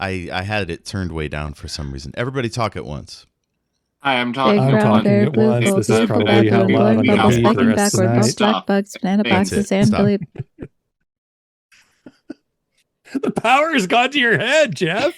I had it turned way down for some reason. Everybody talk at once. Hi, I'm Big talking brown bear, at blue once. gold, This is blue probably how tobacco, a lot blowing of bubbles, people spiking the rest of the backward, night. both black bugs, banana That's boxes, it. and Stop. Billy. The power has gone to your head, Jeff.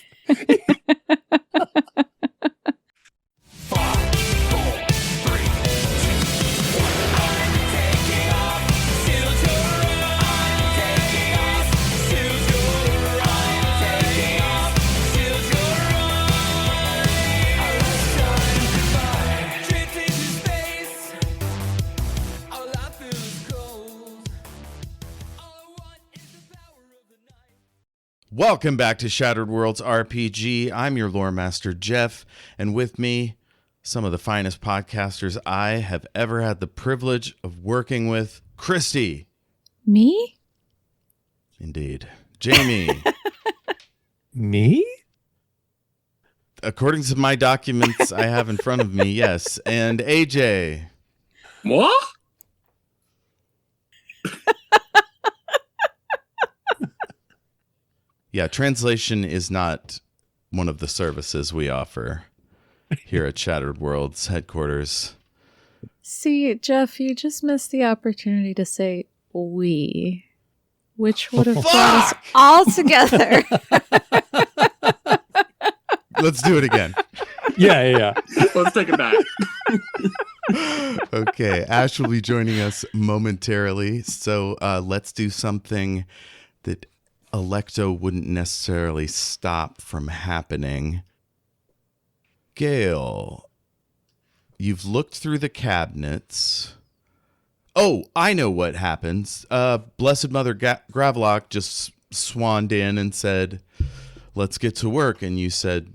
Welcome back to Shattered Worlds RPG. I'm your Loremaster, Jeff, and with me, some of the finest podcasters I have ever had the privilege of working with, Kristy. Me? Indeed. Jayme. Me? According to my documents I have in front of me, yes. And AJ. What? Yeah, translation is not one of the services we offer here at Shattered Worlds headquarters. See, Jeff, you just missed the opportunity to say we, which would have brought us all together. Let's do it again. Yeah. Let's take it back. Okay, Ash will be joining us momentarily, so let's do something that Alecto wouldn't necessarily stop from happening. Gale, you've looked through the cabinets. Oh, I know what happens. Blessed Mother Gravelock just swanned in and said, let's get to work. And you said,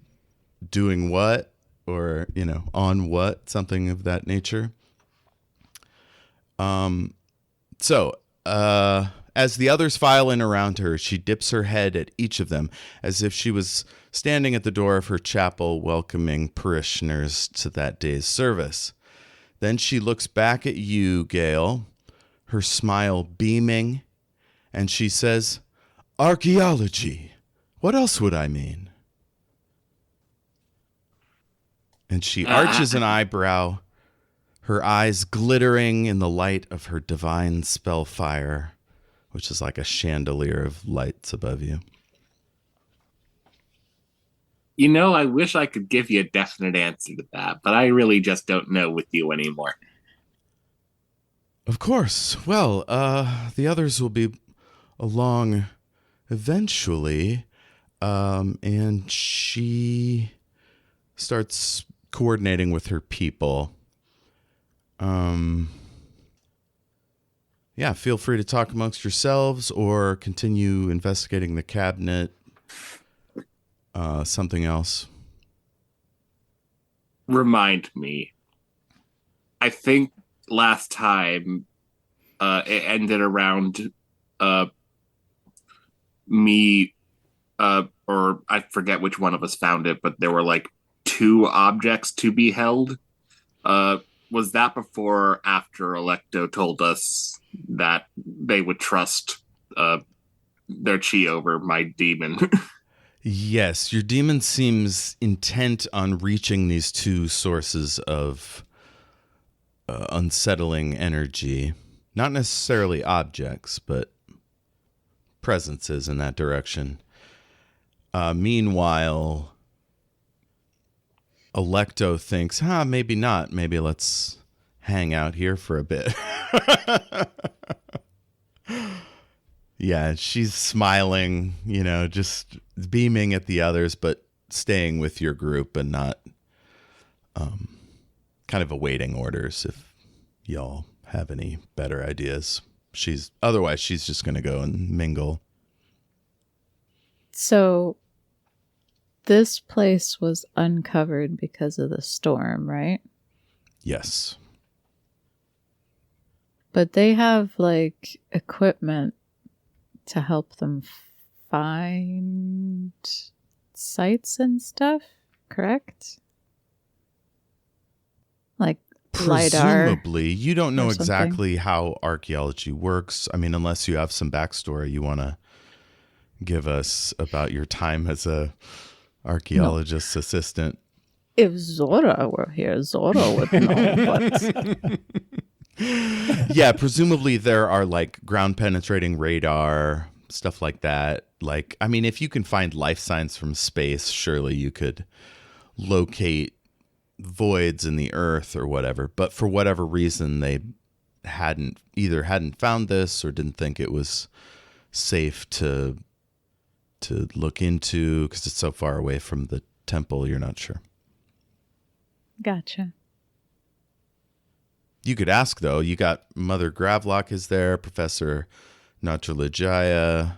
doing what? Or, on what? Something of that nature. As the others file in around her, she dips her head at each of them as if she was standing at the door of her chapel welcoming parishioners to that day's service. Then she looks back at you, Gale, her smile beaming, and she says, "Archaeology. What else would I mean?" And she arches an eyebrow, her eyes glittering in the light of her divine spell fire, which is like a chandelier of lights above you. I wish I could give you a definite answer to that, but I really just don't know with you anymore. Of course. Well, the others will be along eventually, and she starts coordinating with her people. Yeah, feel free to talk amongst yourselves or continue investigating the cabinet. Something else. Remind me. I think last time it ended around me, or I forget which one of us found it, but there were like 2 objects to be held. Was that before or after Alecto told us that they would trust their chi over my demon? Yes, your demon seems intent on reaching these 2 sources of unsettling energy. Not necessarily objects, but presences in that direction. Meanwhile, Alecto thinks, maybe not. Maybe let's hang out here for a bit. Yeah, she's smiling, just beaming at the others, but staying with your group and not kind of awaiting orders if y'all have any better ideas. Otherwise, she's just going to go and mingle. So this place was uncovered because of the storm, right? Yes. But they have equipment to help them find sites and stuff, correct? Like LiDAR. Presumably. You don't know exactly something. how archaeology works. I mean, unless you have some backstory you want to give us about your time as a archaeologist's assistant? If Zora were here, Zora would know. But Yeah, presumably there are like ground penetrating radar, stuff like that. Like, I mean, if you can find life signs from space, surely you could locate voids in the earth or whatever. But for whatever reason, they hadn't found this or didn't think it was safe to look into because it's so far away from the temple. You're not sure. gotcha. You could ask, though. You got Mother Gravlock is there, Professor Natralajaya,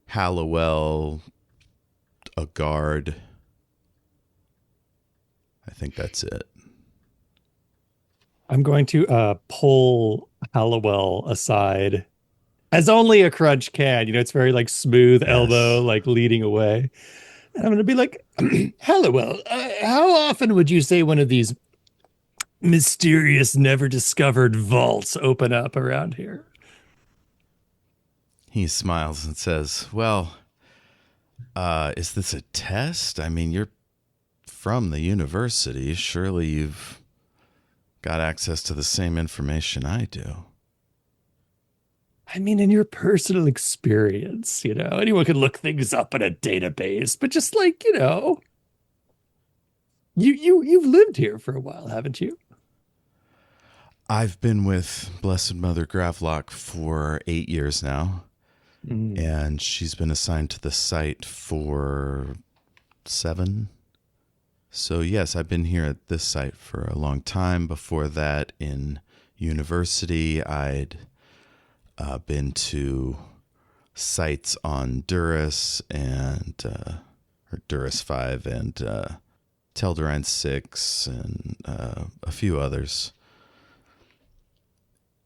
Hallowell, a guard. I think that's it. I'm going to pull Hallowell aside, as only a crunch can. You know, it's very like smooth elbow, like leading away. And I'm going to be like, Hallowell, how often would you say one of these mysterious, never discovered vaults open up around here? He smiles and says, well, is this a test? I mean, you're from the university. Surely you've got access to the same information I do. I mean, in your personal experience, you know, anyone can look things up in a database, but just like, you know, you've lived here for a while, haven't you? I've been with Blessed Mother Gravlock for 8 years now, and she's been assigned to the site for 7. So yes, I've been here at this site for a long time. Before that, in university, I'd been to sites on Duras and or Duras 5 and Teldarine 6 and a few others.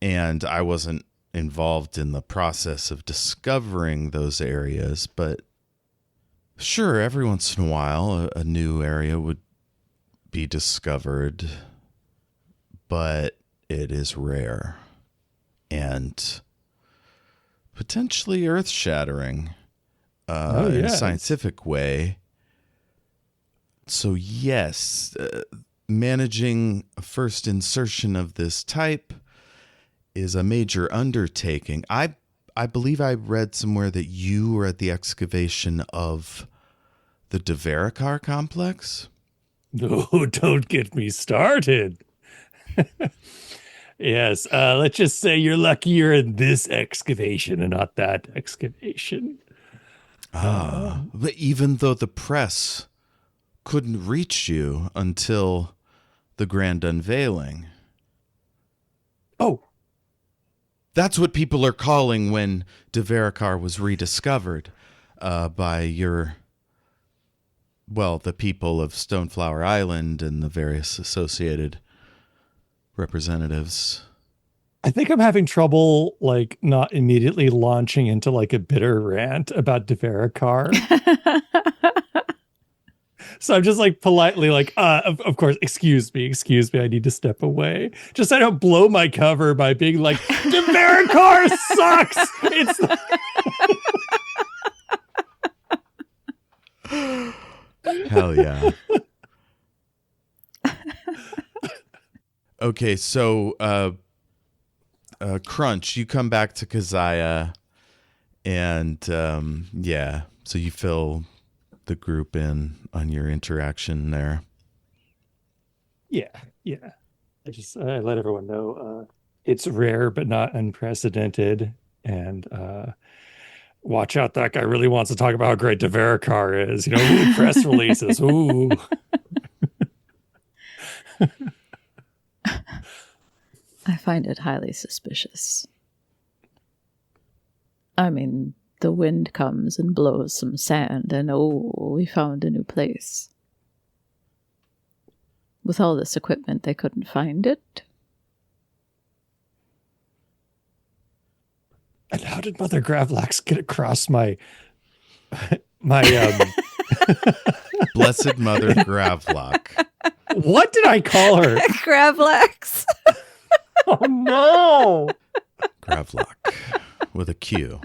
And I wasn't involved in the process of discovering those areas, but sure, every once in a while, a new area would be discovered, but it is rare and potentially earth-shattering in a scientific way. So yes, managing a first insertion of this type is a major undertaking. I believe I read somewhere that you were at the excavation of the Devarikar complex. No, don't get me started. Yes, let's just say you're lucky you're in this excavation and not that excavation. But even though the press couldn't reach you until the grand unveiling. Oh. That's what people are calling when Devarikar was rediscovered by the people of Stoneflower Island and the various associated representatives. I think I'm having trouble, like, not immediately launching into, like, a bitter rant about Devarikar. So I'm just, like, politely, like, of course, excuse me, I need to step away. Just so I don't blow my cover by being like, Devarikar sucks! It's... Hell yeah. Okay, so Crunch, you come back to Keziah, and so you fill the group in on your interaction there. Yeah. I let everyone know it's rare but not unprecedented, and watch out, that guy really wants to talk about how great Devarikar is. You know, press releases. Ooh. I find it highly suspicious. I mean, the wind comes and blows some sand, and we found a new place. With all this equipment, they couldn't find it. And how did Mother Gravlax get across my Blessed Mother Gravlock. What did I call her? Gravlax. Oh no! Gravlock with a Q.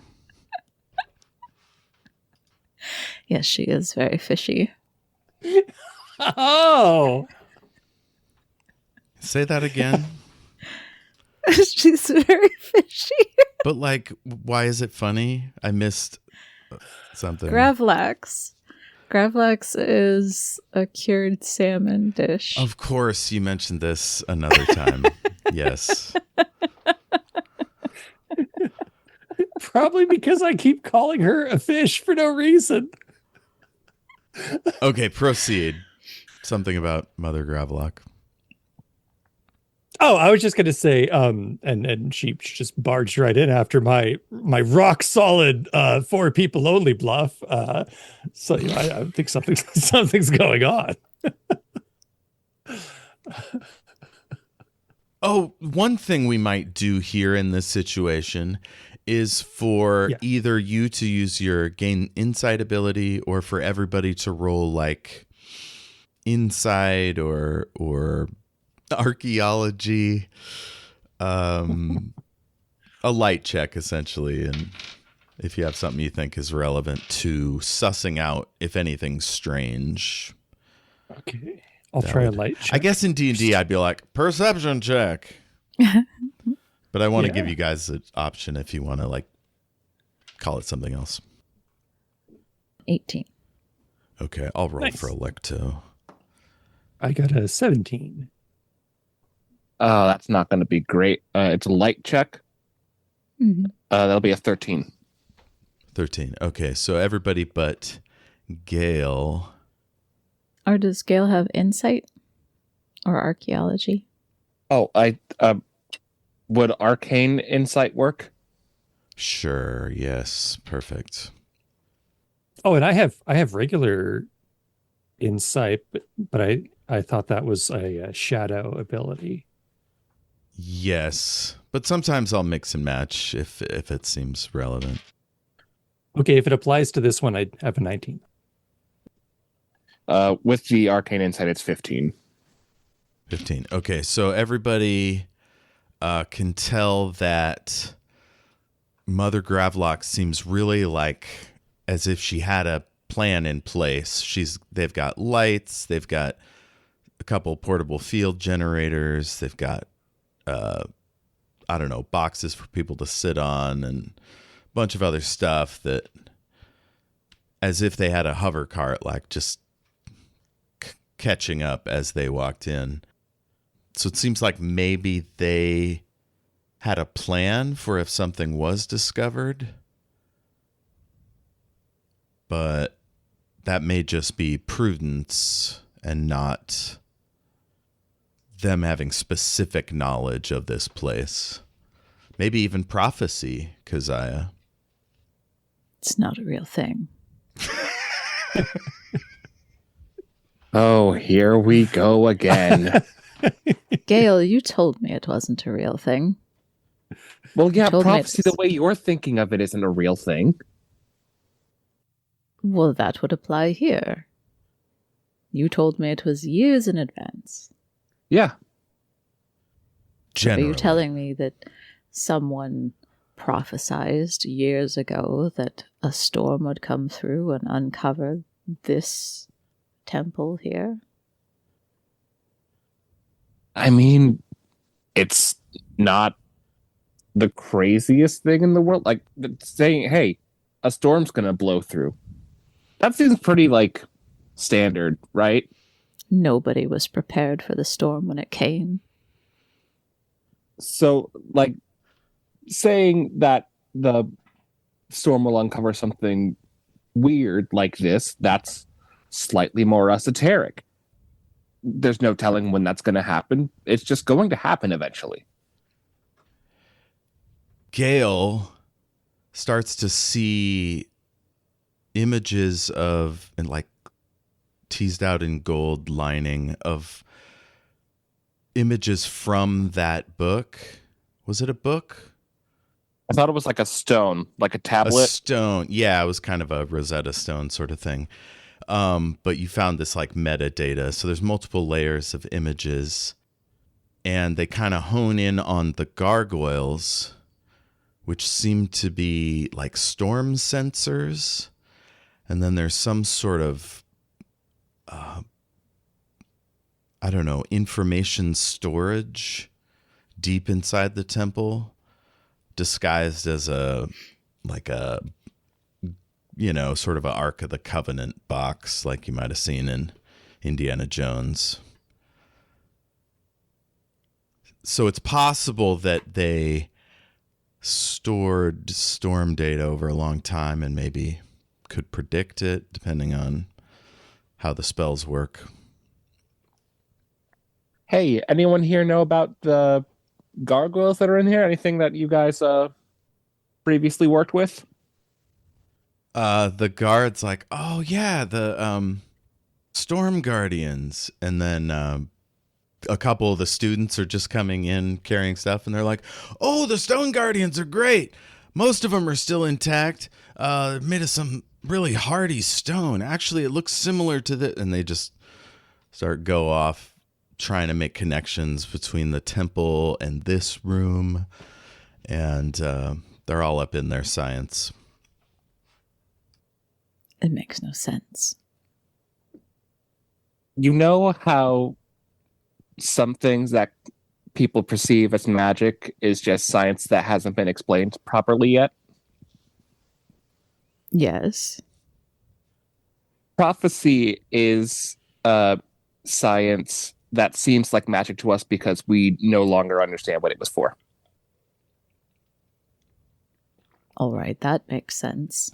Yes, she is very fishy. Oh, Say that again. She's very fishy. But like, why is it funny? I missed something. Gravlax. Gravlax is a cured salmon dish. Of course, you mentioned this another time. Yes. probably because I keep calling her a fish for no reason. Okay, proceed. Something about Mother Gravlock. Oh, I was just gonna say, and she just barged right in after my rock solid 4 people only bluff. So you know, I think something's going on. Oh, one thing we might do here in this situation is for either you to use your gain insight ability or for everybody to roll like insight or archaeology, a light check essentially, and if you have something you think is relevant to sussing out if anything's strange. Okay, I'll try a light check. I guess in D&D I'd be like perception check, but I want to give you guys an option if you want to like call it something else. 18. Okay, I'll roll for Alecto. I got a 17. Oh, that's not going to be great. It's a light check. Mm-hmm. That'll be a 13. 13. Okay, so everybody but Gale. Or does Gale have insight or archaeology? Oh, would arcane insight work? Sure, yes, perfect. Oh, and I have regular insight, but I thought that was a shadow ability. Yes, but sometimes I'll mix and match if it seems relevant. Okay, if it applies to this one, I have a 19. With the arcane insight, it's 15. 15. Okay, so everybody can tell that Mother Gravlock seems really like as if she had a plan in place. They've got lights, they've got a couple portable field generators, they've got I don't know, boxes for people to sit on and a bunch of other stuff that as if they had a hover cart, like just catching up as they walked in. So it seems like maybe they had a plan for if something was discovered, but that may just be prudence and not them having specific knowledge of this place. Maybe even prophecy, Keziah. It's not a real thing. Oh, here we go again. Gale, you told me it wasn't a real thing. Well, yeah, told me prophecy, the way you're thinking of it, isn't a real thing. Well, that would apply here. You told me it was years in advance. Yeah. Generally. Are you telling me that someone prophesized years ago that a storm would come through and uncover this temple here? I mean, it's not the craziest thing in the world. Like saying, hey, a storm's going to blow through. That seems pretty, like, standard, right? Nobody was prepared for the storm when it came. So, like, saying that the storm will uncover something weird like this, that's slightly more esoteric. There's no telling when that's going to happen. It's just going to happen eventually. Gale starts to see images of, and like teased out in gold lining of images from that book. Was it a book? I thought it was like a stone, like a tablet. A stone. Yeah, it was kind of a Rosetta Stone sort of thing. But you found this like metadata. So there's multiple layers of images and they kind of hone in on the gargoyles, which seem to be like storm sensors. And then there's some sort of, I don't know, information storage deep inside the temple, disguised as a sort of an Ark of the Covenant box, like you might have seen in Indiana Jones. So it's possible that they stored storm data over a long time and maybe could predict it, depending on how the spells work. Hey, anyone here know about the gargoyles that are in here? Anything that you guys previously worked with? The guard's like, oh yeah, the storm guardians. And then a couple of the students are just coming in carrying stuff, and they're like, oh, the stone guardians are great. Most of them are still intact. Made of some really hardy stone. Actually, it looks similar to the... And they just go off trying to make connections between the temple and this room. And they're all up in their science. It makes no sense. You know how some things that people perceive as magic is just science that hasn't been explained properly yet? Yes. Prophecy is science that seems like magic to us because we no longer understand what it was for. All right, that makes sense.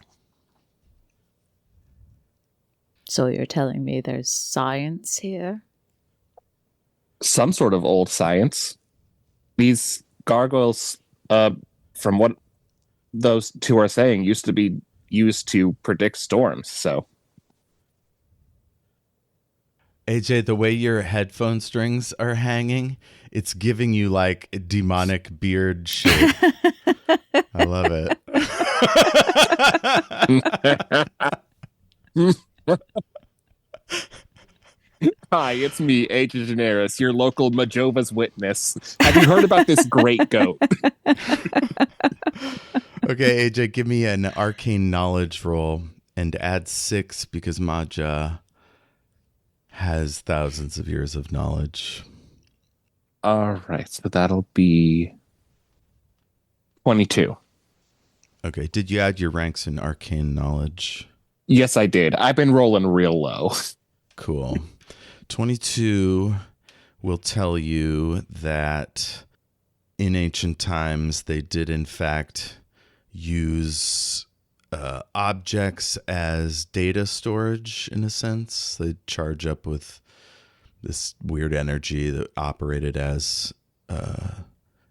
So you're telling me there's science here? Some sort of old science. These gargoyles, from what those two are saying, used to be used to predict storms, so... AJ, the way your headphone strings are hanging, it's giving you like a demonic beard shape. I love it. Hi, it's me, Agent Ganaros, your local Majova's Witness. Have you heard about this great goat? Okay, AJ, give me an arcane knowledge roll and add 6 because Maja has thousands of years of knowledge. All right, so that'll be 22. Okay, did you add your ranks in arcane knowledge? Yes, I did. I've been rolling real low. Cool. 22 will tell you that in ancient times they did in fact use objects as data storage in a sense. They'd charge up with this weird energy that operated as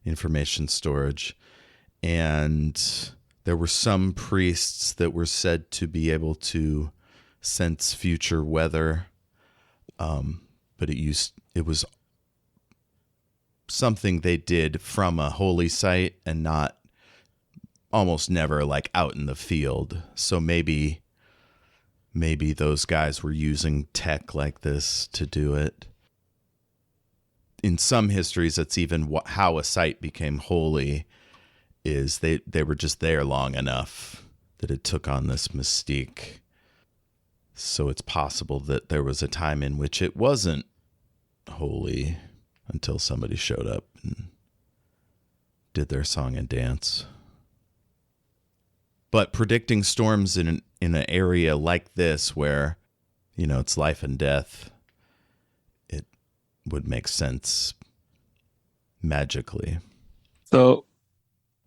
information storage. And there were some priests that were said to be able to sense future weather. But it was something they did from a holy site and not almost never like out in the field. So maybe those guys were using tech like this to do it. In some histories, that's even how a site became holy, is they were just there long enough that it took on this mystique. So it's possible that there was a time in which it wasn't holy until somebody showed up and did their song and dance. But predicting storms in an area like this where, it's life and death, it would make sense magically. So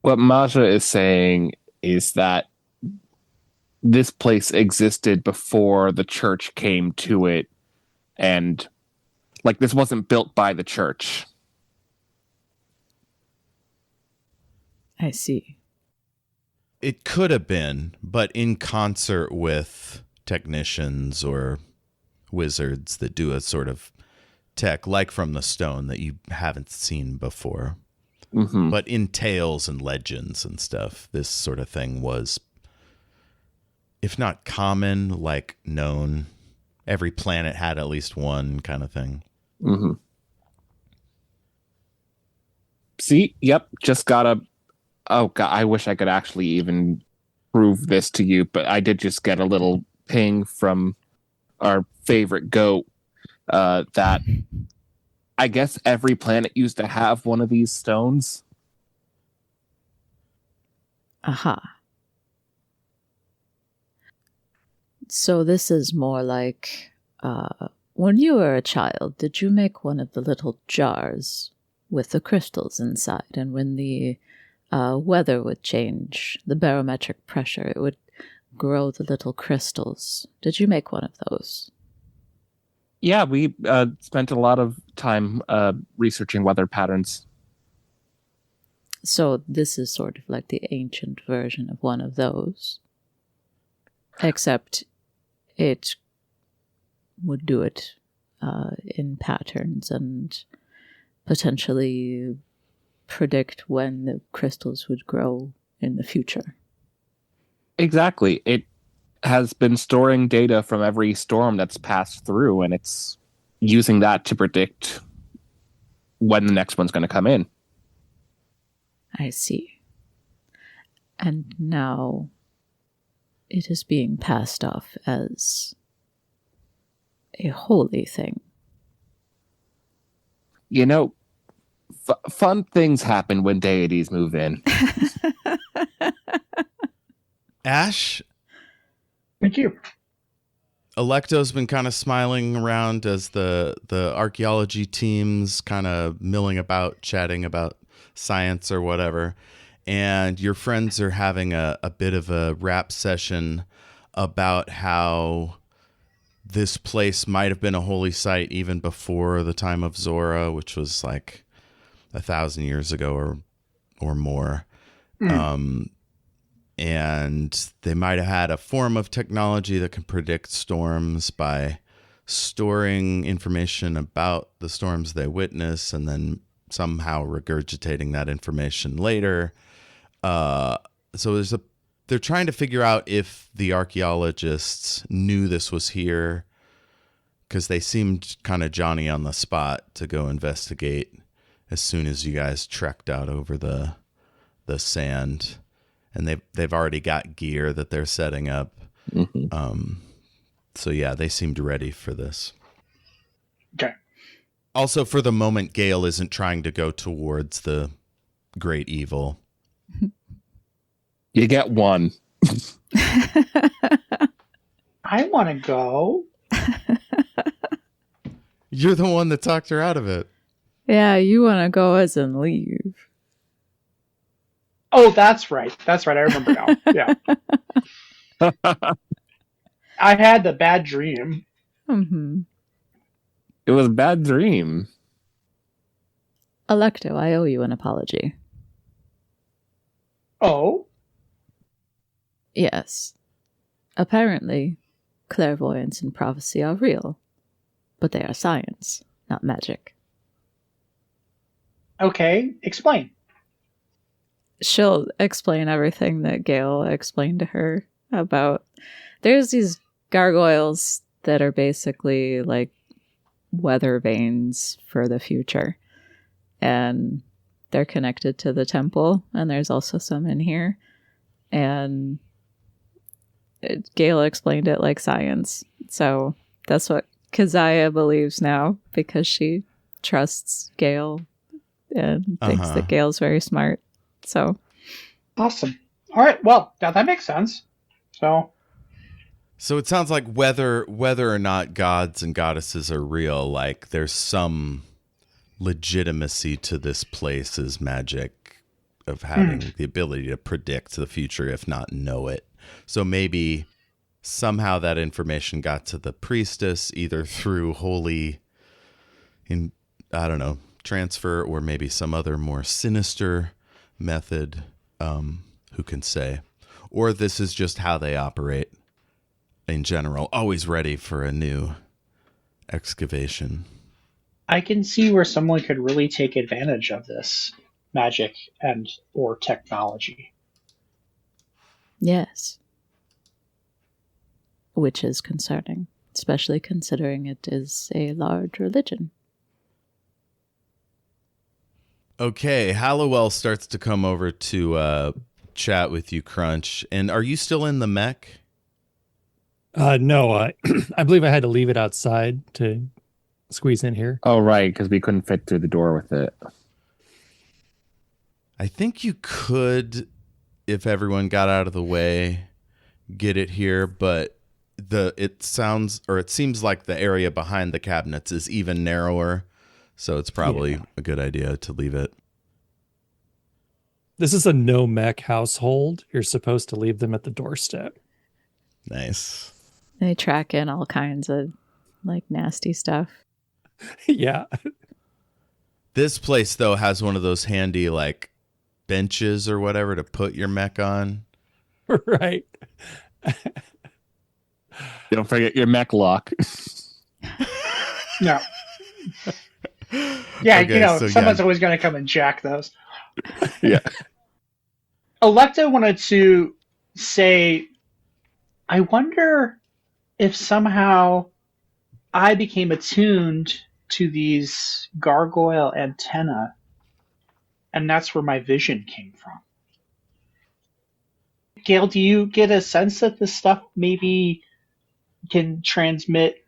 what Maja is saying is that this place existed before the church came to it, and this wasn't built by the church. I see. It could have been, but in concert with technicians or wizards that do a sort of tech, like from the stone, that you haven't seen before. Mm-hmm. But in tales and legends and stuff, this sort of thing was, if not common, like known. Every planet had at least one kind of thing. Mm-hmm. See, yep, just got oh God, I wish I could actually even prove this to you, but I did just get a little ping from our favorite goat that I guess every planet used to have one of these stones. Aha. So this is more like, when you were a child, did you make one of the little jars with the crystals inside? And when the weather would change, the barometric pressure, it would grow the little crystals. Did you make one of those? Yeah, we spent a lot of time researching weather patterns. So this is sort of like the ancient version of one of those. Except it would do it in patterns and potentially predict when the crystals would grow in the future. Exactly. It has been storing data from every storm that's passed through, and it's using that to predict when the next one's going to come in. I see. And now it is being passed off as a holy thing. You know, fun things happen when deities move in. Ash, Thank you. Alecto's been kind of smiling around as the archaeology team's kind of milling about, chatting about science or whatever. And your friends are having a bit of a rap session about how this place might have been a holy site even before the time of Zora, which was like 1,000 years ago or more. And they might have had a form of technology that can predict storms by storing information about the storms they witness and then somehow regurgitating that information later. So they're trying to figure out if the archaeologists knew this was here, because they seemed kind of Johnny on the spot to go investigate as soon as you guys trekked out over the sand. And they've already got gear that they're setting up. Mm-hmm. So yeah, they seemed ready for this. Okay. Also, for the moment, Gale isn't trying to go towards the great evil. You get one. I want to go. You're the one that talked her out of it. Yeah, you want to go as in leave. Oh, that's right. That's right. I remember now. Yeah. I had the bad dream. Mm-hmm. It was a bad dream. Alecto, I owe you an apology. Oh? Yes. Apparently, clairvoyance and prophecy are real, but they are science, not magic. Okay. Explain. She'll explain everything that Gale explained to her about. There's these gargoyles that are basically like weather vanes for the future. And they're connected to the temple, and there's also some in here. And Gale explained it like science. So that's what Keziah believes now, because she trusts Gale and thinks that Gale's very smart. So Awesome. All right. Well, that makes sense. So it sounds like whether or not gods and goddesses are real, like there's some legitimacy to this place's magic of having the ability to predict the future, if not know it. So maybe somehow that information got to the priestess, either through holy, transfer, or maybe some other more sinister method. Who can say? Or this is just how they operate in general, always ready for a new excavation. I can see where someone could really take advantage of this magic and or technology. yes. Which is concerning, especially considering it is a large religion. Okay, Hallowell starts to come over to chat with you, Crunch. And are you still in the mech? No, I believe I had to leave it outside to squeeze in here. Oh, right, because we couldn't fit through the door with it. I think you could, if everyone got out of the way, get it here, but it seems like the area behind the cabinets is even narrower, so it's probably a good idea to leave it. This is a no mech household. You're supposed to leave them at the doorstep. Nice. They track in all kinds of like nasty stuff. Yeah. This place though has one of those handy like benches or whatever to put your mech on. Right. Don't forget your mech lock. No. Yeah, Okay, so someone's always going to come and jack those. Yeah. Alecto wanted to say, I wonder if somehow I became attuned to these gargoyle antenna, and that's where my vision came from. Gale, do you get a sense that this stuff maybe can transmit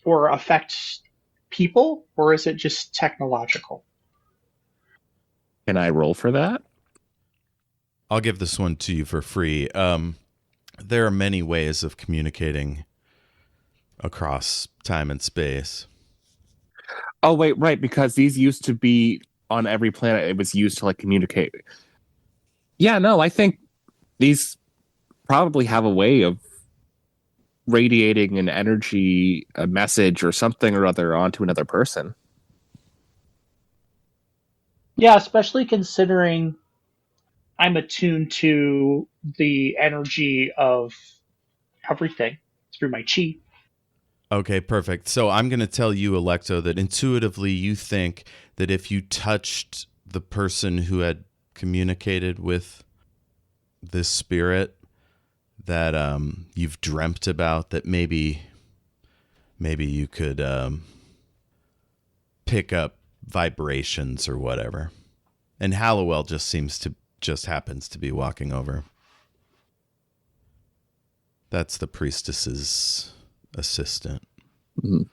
or affect people, or is it just technological? Can I roll for that? I'll give this one to you for free. There are many ways of communicating across time and space. Oh, wait, right, because these used to be on every planet. It was used to like communicate. Yeah, no, I think these probably have a way of radiating an energy, a message or something or other onto another person. Yeah, especially considering I'm attuned to the energy of everything through my chi. Okay, perfect. So I'm going to tell you, Alecto, that intuitively you think that if you touched the person who had communicated with this spirit that you've dreamt about, that maybe you could pick up vibrations or whatever. And Hallowell just happens to be walking over. That's the priestess's assistant. Mm-hmm.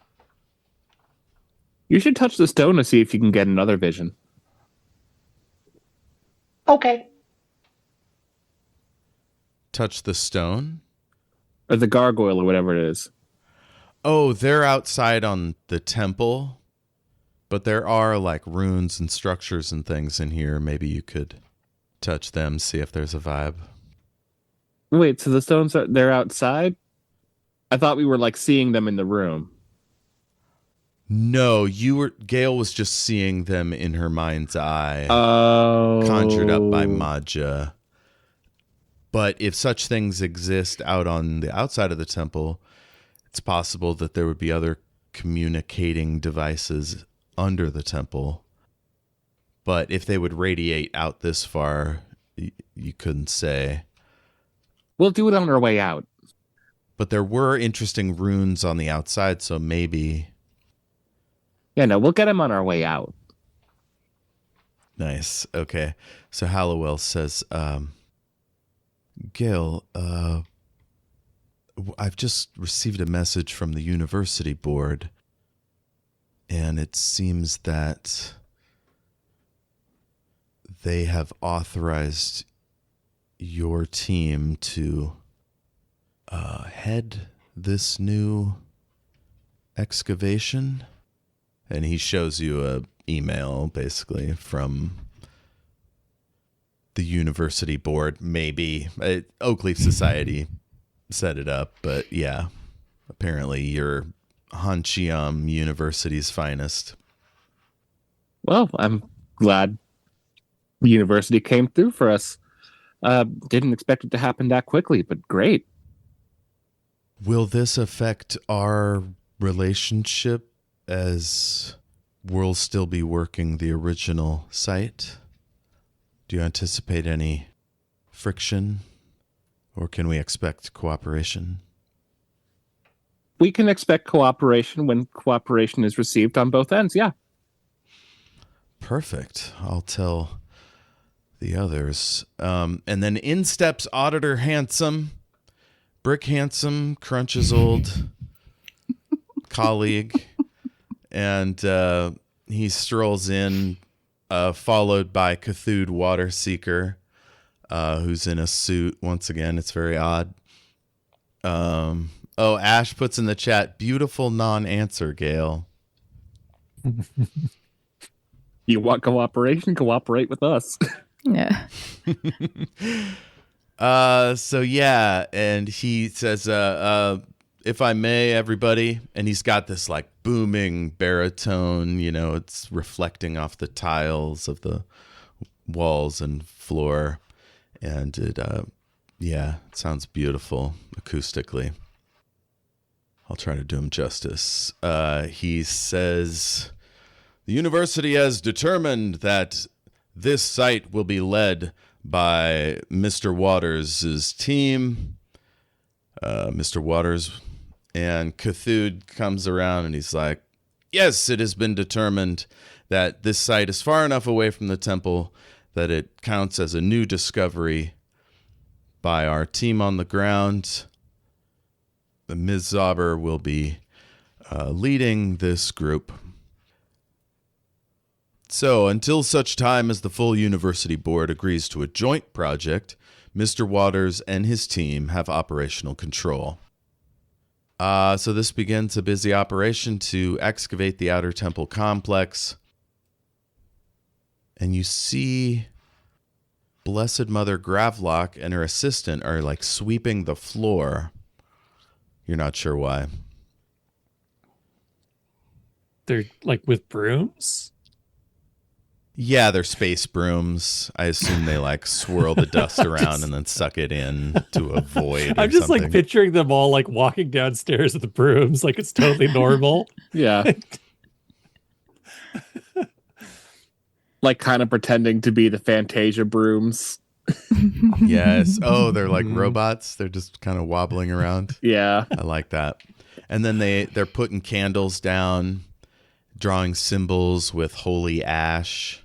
You should touch the stone to see if you can get another vision. Okay. Touch the stone? Or the gargoyle or whatever it is. Oh, they're outside on the temple, but there are like runes and structures and things in here. Maybe you could touch them, see if there's a vibe. Wait, so the stones they're outside? I thought we were like seeing them in the room. No, Gale was just seeing them in her mind's eye. Oh. Conjured up by Maja. But if such things exist out on the outside of the temple, it's possible that there would be other communicating devices under the temple. But if they would radiate out this far, you couldn't say. We'll do it on our way out. But there were interesting runes on the outside, so maybe. Yeah, no, we'll get them on our way out. Nice. Okay. So Hallowell says, Gale, I've just received a message from the university board, and it seems that they have authorized your team to head this new excavation. And he shows you a email, basically, from the university board. Maybe Oakleaf Society set it up, but yeah, apparently you're Hanchiam University's finest. Well, I'm glad the university came through for us. Didn't expect it to happen that quickly, but great. Will this affect our relationship, as we'll still be working the original site? Do you anticipate any friction, or can we expect cooperation? We can expect cooperation when cooperation is received on both ends, yeah. Perfect. I'll tell the others. And then in steps Auditor Handsome, Brick Handsome, Crunch's old colleague, and he strolls in, followed by Cthulhu Waterseeker, who's in a suit. Once again, it's very odd. Ash puts in the chat, beautiful non-answer, Gale. You want cooperation? Cooperate with us. Yeah. So yeah, and he says, if I may, everybody, and he's got this like booming baritone, it's reflecting off the tiles of the walls and floor, and it sounds beautiful acoustically. I'll try to do him justice. He says, the university has determined that this site will be led by Mr. Waters' team. Mr. Waters and Cthulhu comes around and he's like, yes, it has been determined that this site is far enough away from the temple that it counts as a new discovery by our team on the ground. Ms. Zauber will be leading this group. So, until such time as the full university board agrees to a joint project, Mr. Waters and his team have operational control. So this begins a busy operation to excavate the outer temple complex. And you see Blessed Mother Gravlock and her assistant are like sweeping the floor. You're not sure why. They're like with brooms? Yeah, they're space brooms. I assume they like swirl the dust around and then suck it in to avoid. I'm just something. like picturing them all like walking downstairs with the brooms, like it's totally normal. Yeah. Like kind of pretending to be the Fantasia brooms. Yes. Oh, they're like robots. They're just kind of wobbling around. Yeah. I like that. And then they're putting candles down, drawing symbols with holy ash.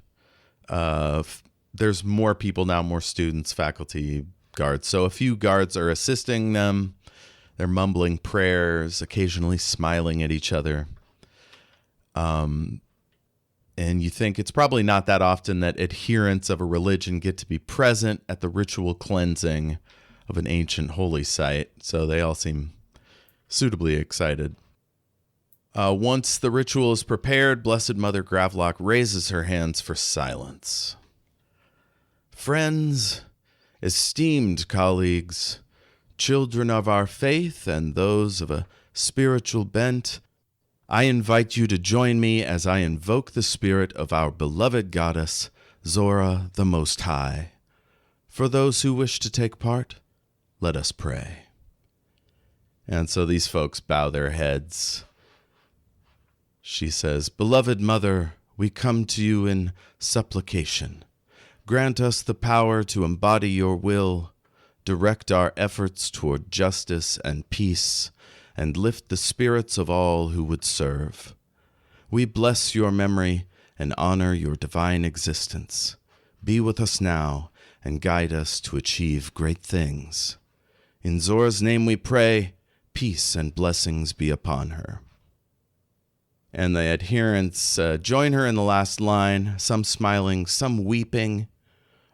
There's more people now, more students, faculty, guards. So a few guards are assisting them. They're mumbling prayers, occasionally smiling at each other. And you think it's probably not that often that adherents of a religion get to be present at the ritual cleansing of an ancient holy site. So they all seem suitably excited. Once the ritual is prepared, Blessed Mother Gravlock raises her hands for silence. Friends, esteemed colleagues, children of our faith and those of a spiritual bent, I invite you to join me as I invoke the spirit of our beloved goddess, Zora the Most High. For those who wish to take part, let us pray. And so these folks bow their heads. She says, Beloved Mother, we come to you in supplication. Grant us the power to embody your will, direct our efforts toward justice and peace, and lift the spirits of all who would serve. We bless your memory and honor your divine existence. Be with us now and guide us to achieve great things. In Zora's name we pray, peace and blessings be upon her. And the adherents join her in the last line, some smiling, some weeping,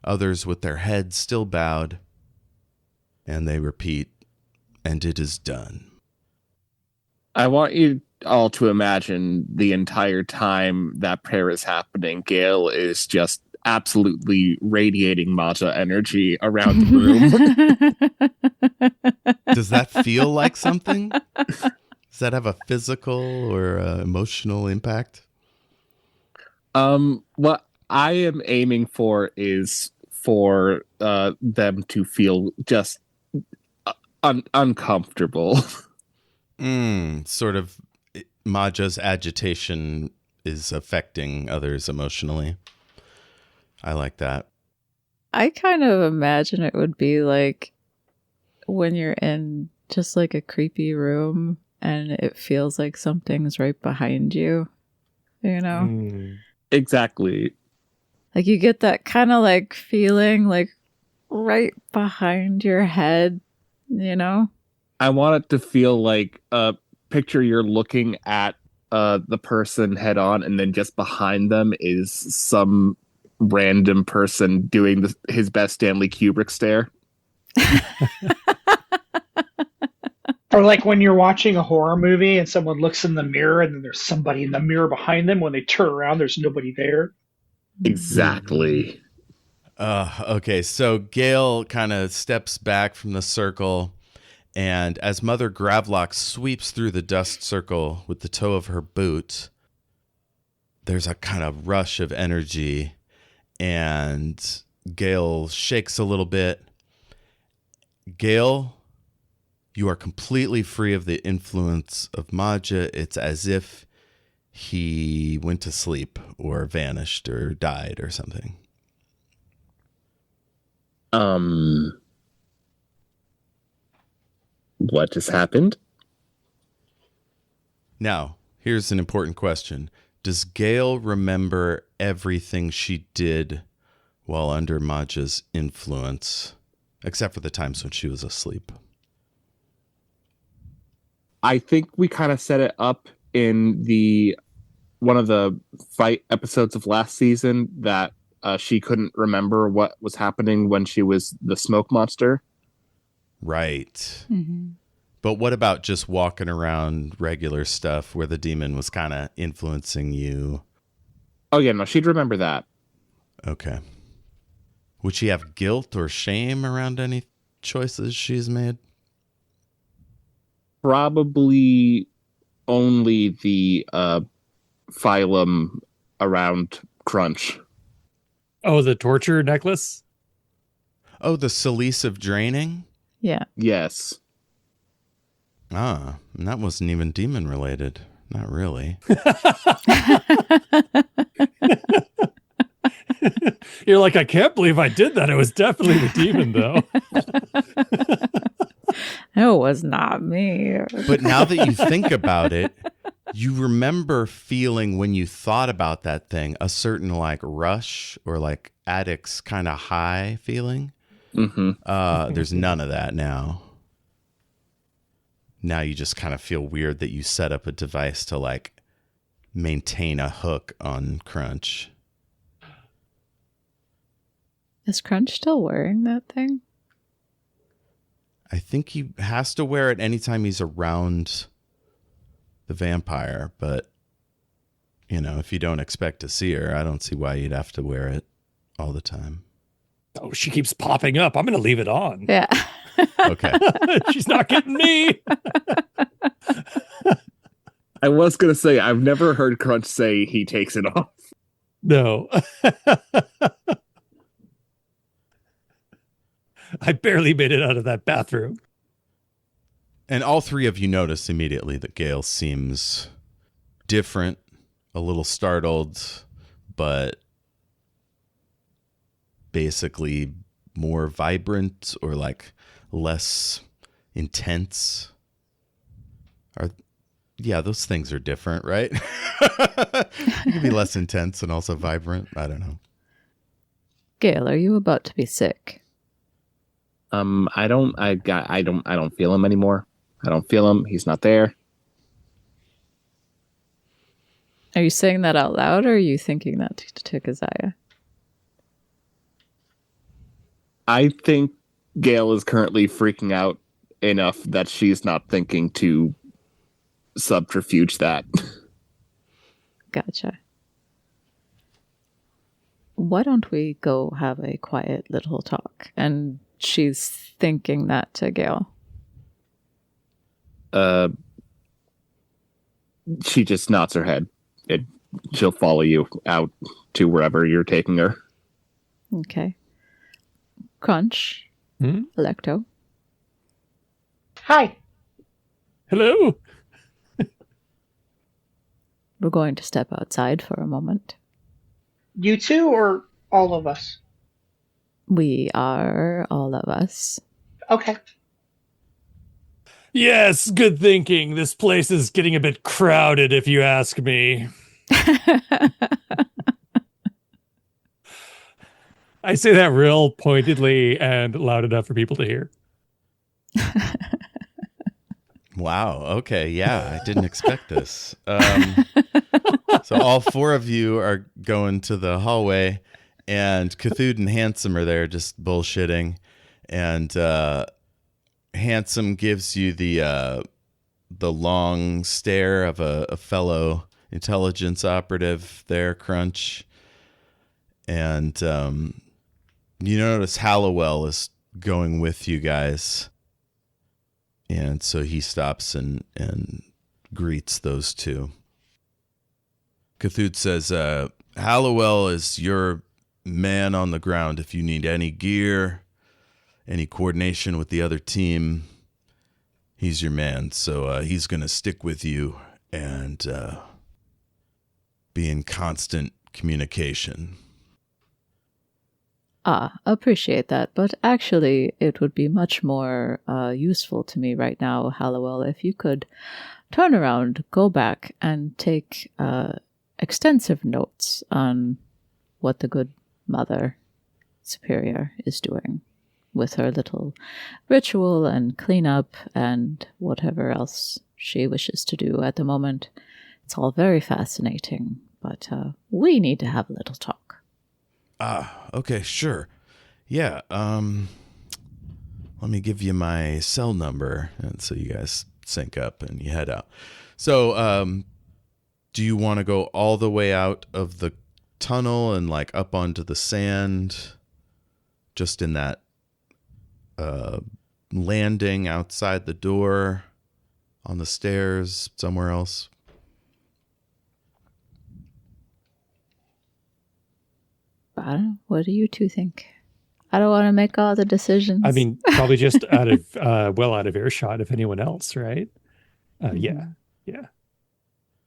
others with their heads still bowed. And they repeat, and it is done. I want you all to imagine the entire time that prayer is happening, Gale is just absolutely radiating Maja energy around the room. Does that feel like something? Does that have a physical or emotional impact? What I am aiming for is for them to feel just uncomfortable. Sort of Maja's agitation is affecting others emotionally. I like that. I kind of imagine it would be like when you're in just like a creepy room and it feels like something's right behind you, you know? Exactly. Like you get that kind of like feeling like right behind your head, you know? I want it to feel like picture you're looking at the person head on, and then just behind them is some random person doing his best Stanley Kubrick stare. Or like when you're watching a horror movie and someone looks in the mirror and then there's somebody in the mirror behind them. When they turn around, there's nobody there. Exactly. Okay, so Gale kind of steps back from the circle, and as Mother Gravlock sweeps through the dust circle with the toe of her boot, there's a kind of rush of energy, and Gale shakes a little bit. Gale, you are completely free of the influence of Maja. It's as if he went to sleep or vanished or died or something. What just happened? Now, here's an important question. Does Gale remember everything she did while under Maja's influence, except for the times when she was asleep? I think we kind of set it up in one of the fight episodes of last season that she couldn't remember what was happening when she was the smoke monster. Right. Mm-hmm. But what about just walking around regular stuff where the demon was kind of influencing you? Oh, yeah, no, she'd remember that. Okay. Would she have guilt or shame around any choices she's made? Probably only the phylum around Crunch. Oh, the torture necklace? Oh, the silice of draining? Yeah. Yes. Ah, and that wasn't even demon related. Not really. You're like, I can't believe I did that. It was definitely the demon, though. It was not me. But now that you think about it, you remember feeling when you thought about that thing a certain like rush or like addict's kind of high feeling. Mm-hmm. There's none of that now. Now you just kind of feel weird that you set up a device to like maintain a hook on Crunch. Is Crunch still wearing that thing? I think he has to wear it anytime he's around the vampire, but you know, if you don't expect to see her, I don't see why you'd have to wear it all the time. Oh, she keeps popping up. I'm going to leave it on. Yeah. Okay. She's not getting me. I was going to say, I've never heard Crunch say he takes it off. No. I barely made it out of that bathroom. And all three of you notice immediately that Gale seems different, a little startled, but basically more vibrant or like less intense. Yeah, those things are different, right? You can be less intense and also vibrant. I don't know. Gale, are you about to be sick? I don't feel him anymore. I don't feel him. He's not there. Are you saying that out loud, or are you thinking that to Keziah? I think Gale is currently freaking out enough that she's not thinking to subterfuge that. Gotcha. Why don't we go have a quiet little talk? And she's thinking that to Gale. She just nods her head. She'll follow you out to wherever you're taking her. Okay. Crunch. Alecto. Hi. Hello. We're going to step outside for a moment. You two or all of us? We are all of us. Okay. Yes, good thinking. This place is getting a bit crowded, if you ask me. I say that real pointedly and loud enough for people to hear. Wow. Okay. Yeah, I didn't expect this. So all four of you are going to the hallway, and Cthulhu and Handsome are there just bullshitting, and Handsome gives you the long stare of a fellow intelligence operative there, Crunch, and you notice Hallowell is going with you guys. And so he stops and greets those two. Cthulhu says, Hallowell is your man on the ground. If you need any gear, any coordination with the other team, he's your man. So he's going to stick with you and be in constant communication. Appreciate that. But actually, it would be much more useful to me right now, Hallowell, if you could turn around, go back, and take extensive notes on what the good Mother Superior is doing with her little ritual and cleanup and whatever else she wishes to do at the moment. It's all very fascinating, but we need to have a little talk. Okay, sure. Yeah, let me give you my cell number, and so you guys sync up and you head out. So, do you want to go all the way out of the tunnel and like up onto the sand, just in that landing outside the door, on the stairs, somewhere else? I don't know. What do you two think? I don't want to make all the decisions. I mean, probably just out of out of earshot of anyone else, right? Yeah.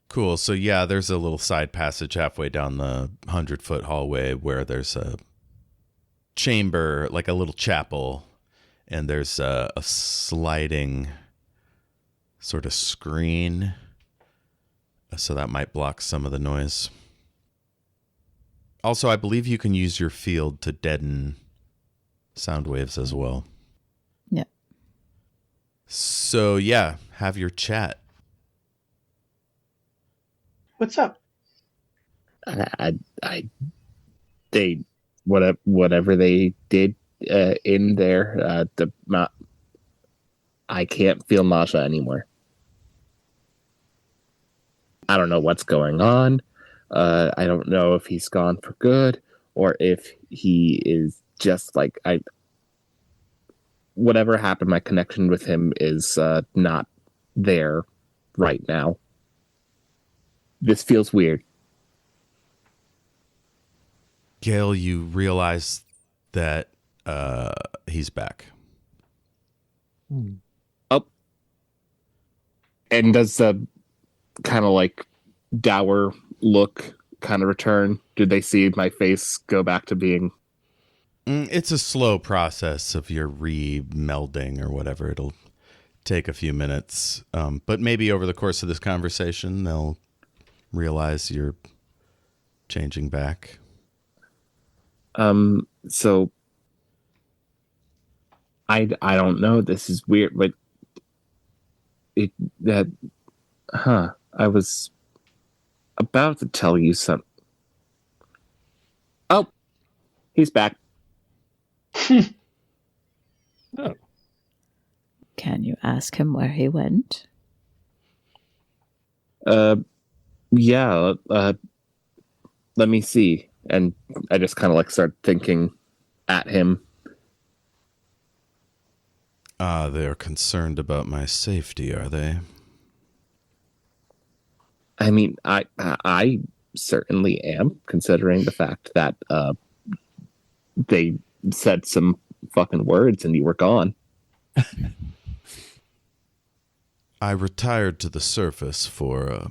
Cool. So yeah, there's a little side passage halfway down the 100-foot hallway where there's a chamber, like a little chapel, and there's a sliding sort of screen, so that might block some of the noise. Also, I believe you can use your field to deaden sound waves as well. Yeah. So, yeah, have your chat. What's up? They whatever they did in there. I can't feel Masha anymore. I don't know what's going on. I don't know if he's gone for good or if he is just like whatever happened. My connection with him is not there right now. This feels weird. Gale, you realize that he's back. Oh. And does the kind of like dour look kind of return? Did they see my face go back to being... It's a slow process of your re-melding or whatever. It'll take a few minutes. But maybe over the course of this conversation, they'll realize you're changing back. So I don't know. This is weird, but I was about to tell you something. Oh, he's back. Oh. Can you ask him where he went? Yeah. Let me see. And I just kind of like start thinking at him. They're concerned about my safety, are they? I mean, I certainly am, considering the fact that they said some fucking words and you were gone. I retired to the surface for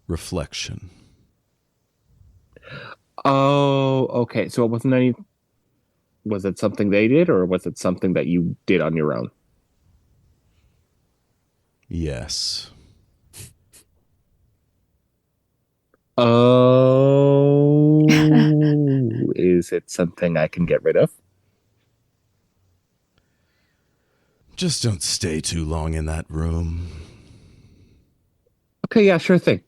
reflection. Oh, okay. So it wasn't any... Was it something they did, or was it something that you did on your own? Yes. Oh, is it something I can get rid of? Just don't stay too long in that room. Okay, yeah, sure thing.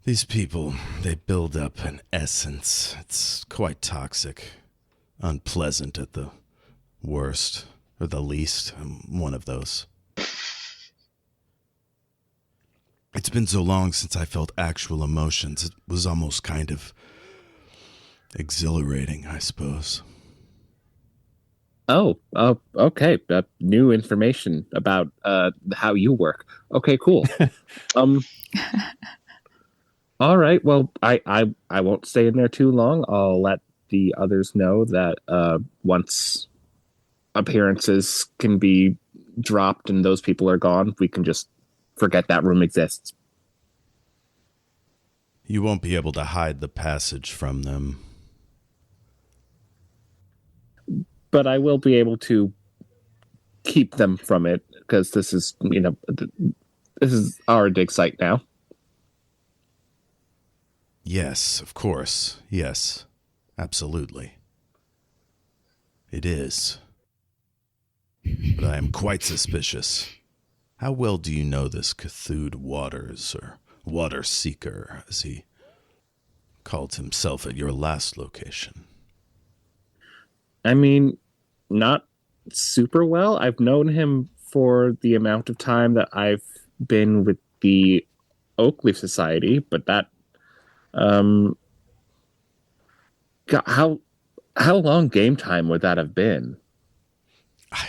These people, they build up an essence. It's quite toxic. Unpleasant at the worst, or the least. I'm one of those. It's been so long since I felt actual emotions. It was almost kind of exhilarating, I suppose. Oh, okay. New information about how you work. Okay, cool. All right. Well, I won't stay in there too long. I'll let the others know that once appearances can be dropped and those people are gone, we can just forget that room exists. You won't be able to hide the passage from them. But I will be able to keep them from it because this is, this is our dig site now. Yes, of course. Yes, absolutely. It is. But I am quite suspicious. How well do you know this Cthulhu-Waters, or Water Seeker, as he called himself at your last location? I mean, not super well. I've known him for the amount of time that I've been with the Oakleaf Society, but that, God, how long game time would that have been?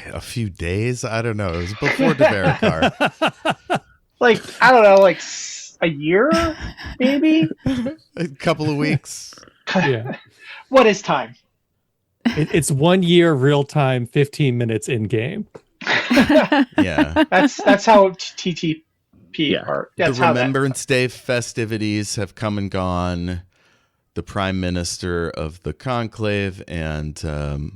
A few days? I don't know. It was before Devarikar. Like, I don't know, like a year, maybe? A couple of weeks. Yeah. What is time? It's 1 year real time, 15 minutes in game. Yeah. That's how TTP Yeah. are. The That's how Remembrance Day festivities have come and gone. The Prime Minister of the Conclave and the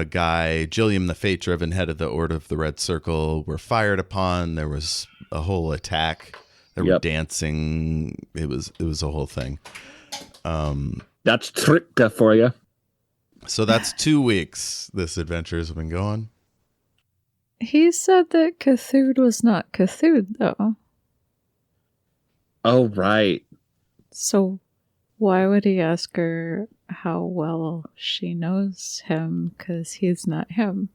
guy, Gilliam the Fate-Driven, head of the Order of the Red Circle, were fired upon. There was a whole attack. They were dancing. It was a whole thing. That's Tricka for you. So that's 2 weeks this adventure has been going. He said that Cthulhu was not Cthulhu, though. Oh, right. So why would he ask her how well she knows him? Because he's not him.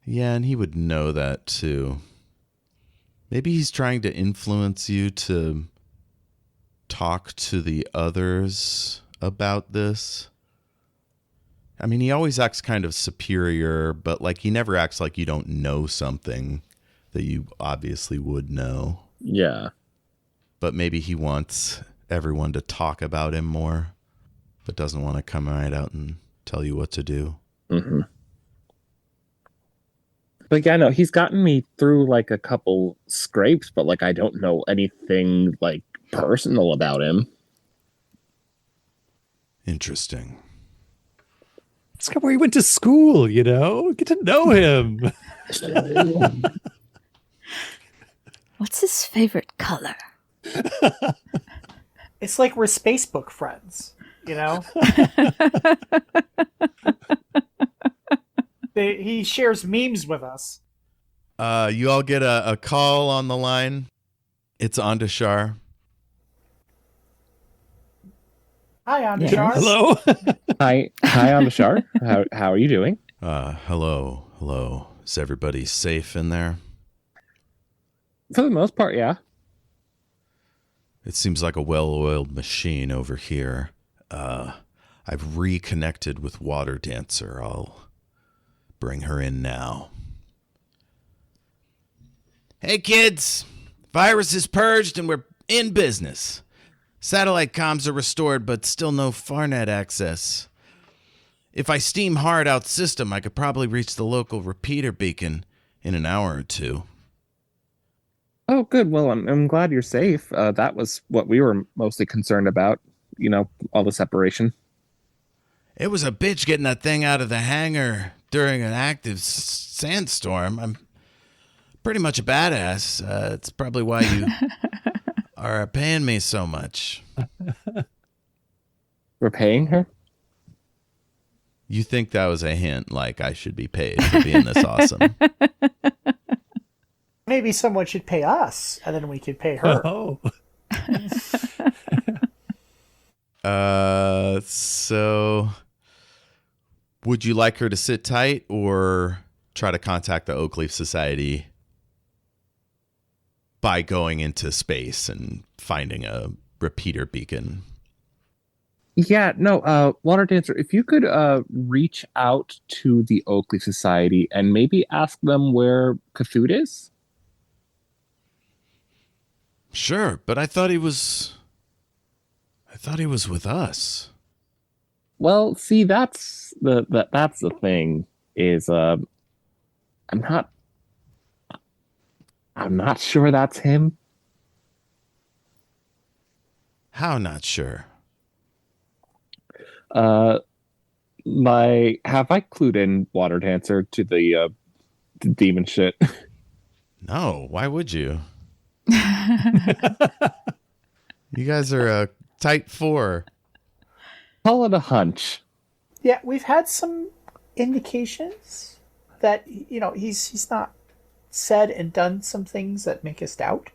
Yeah, and he would know that too. Maybe he's trying to influence you to talk to the others about this. I mean, he always acts kind of superior, but like he never acts like you don't know something that you obviously would know. Yeah. But maybe he wants everyone to talk about him more, but doesn't want to come right out and tell you what to do. Mm-hmm. But yeah, no, he's gotten me through like a couple scrapes, but like I don't know anything like personal about him. Interesting. It's where he went to school, Get to know him. What's his favorite color? It's like we're Spacebook friends, He shares memes with us. You all get a call on the line. It's Andashar. Hi, Andashar. Hello. Hi, Andashar. How are you doing? Hello. Is everybody safe in there? For the most part, yeah. It seems like a well-oiled machine over here. I've reconnected with Water Dancer. I'll bring her in now. Hey, kids. Virus is purged and we're in business. Satellite comms are restored, but still no Farnet access. If I steam hard out system, I could probably reach the local repeater beacon in an hour or two. Oh, good. Well, I'm glad you're safe. That was what we were mostly concerned about. All the separation. It was a bitch getting that thing out of the hangar during an active sandstorm. I'm pretty much a badass. It's probably why you are paying me so much. We're paying her? You think that was a hint, like I should be paid for being this awesome. Maybe someone should pay us, and then we could pay her. Oh. So would you like her to sit tight or try to contact the Oakleaf Society by going into space and finding a repeater beacon? Yeah, no, Water Dancer, if you could reach out to the Oakley Society and maybe ask them where Cthulhu is? Sure, but I thought he was with us. Well, see, that's the thing is I'm not sure that's him. How not sure? Have I clued in Water Dancer to the demon shit? No, why would you? You guys are a tight four. Call it a hunch. Yeah, we've had some indications that he's not said and done some things that make us doubt.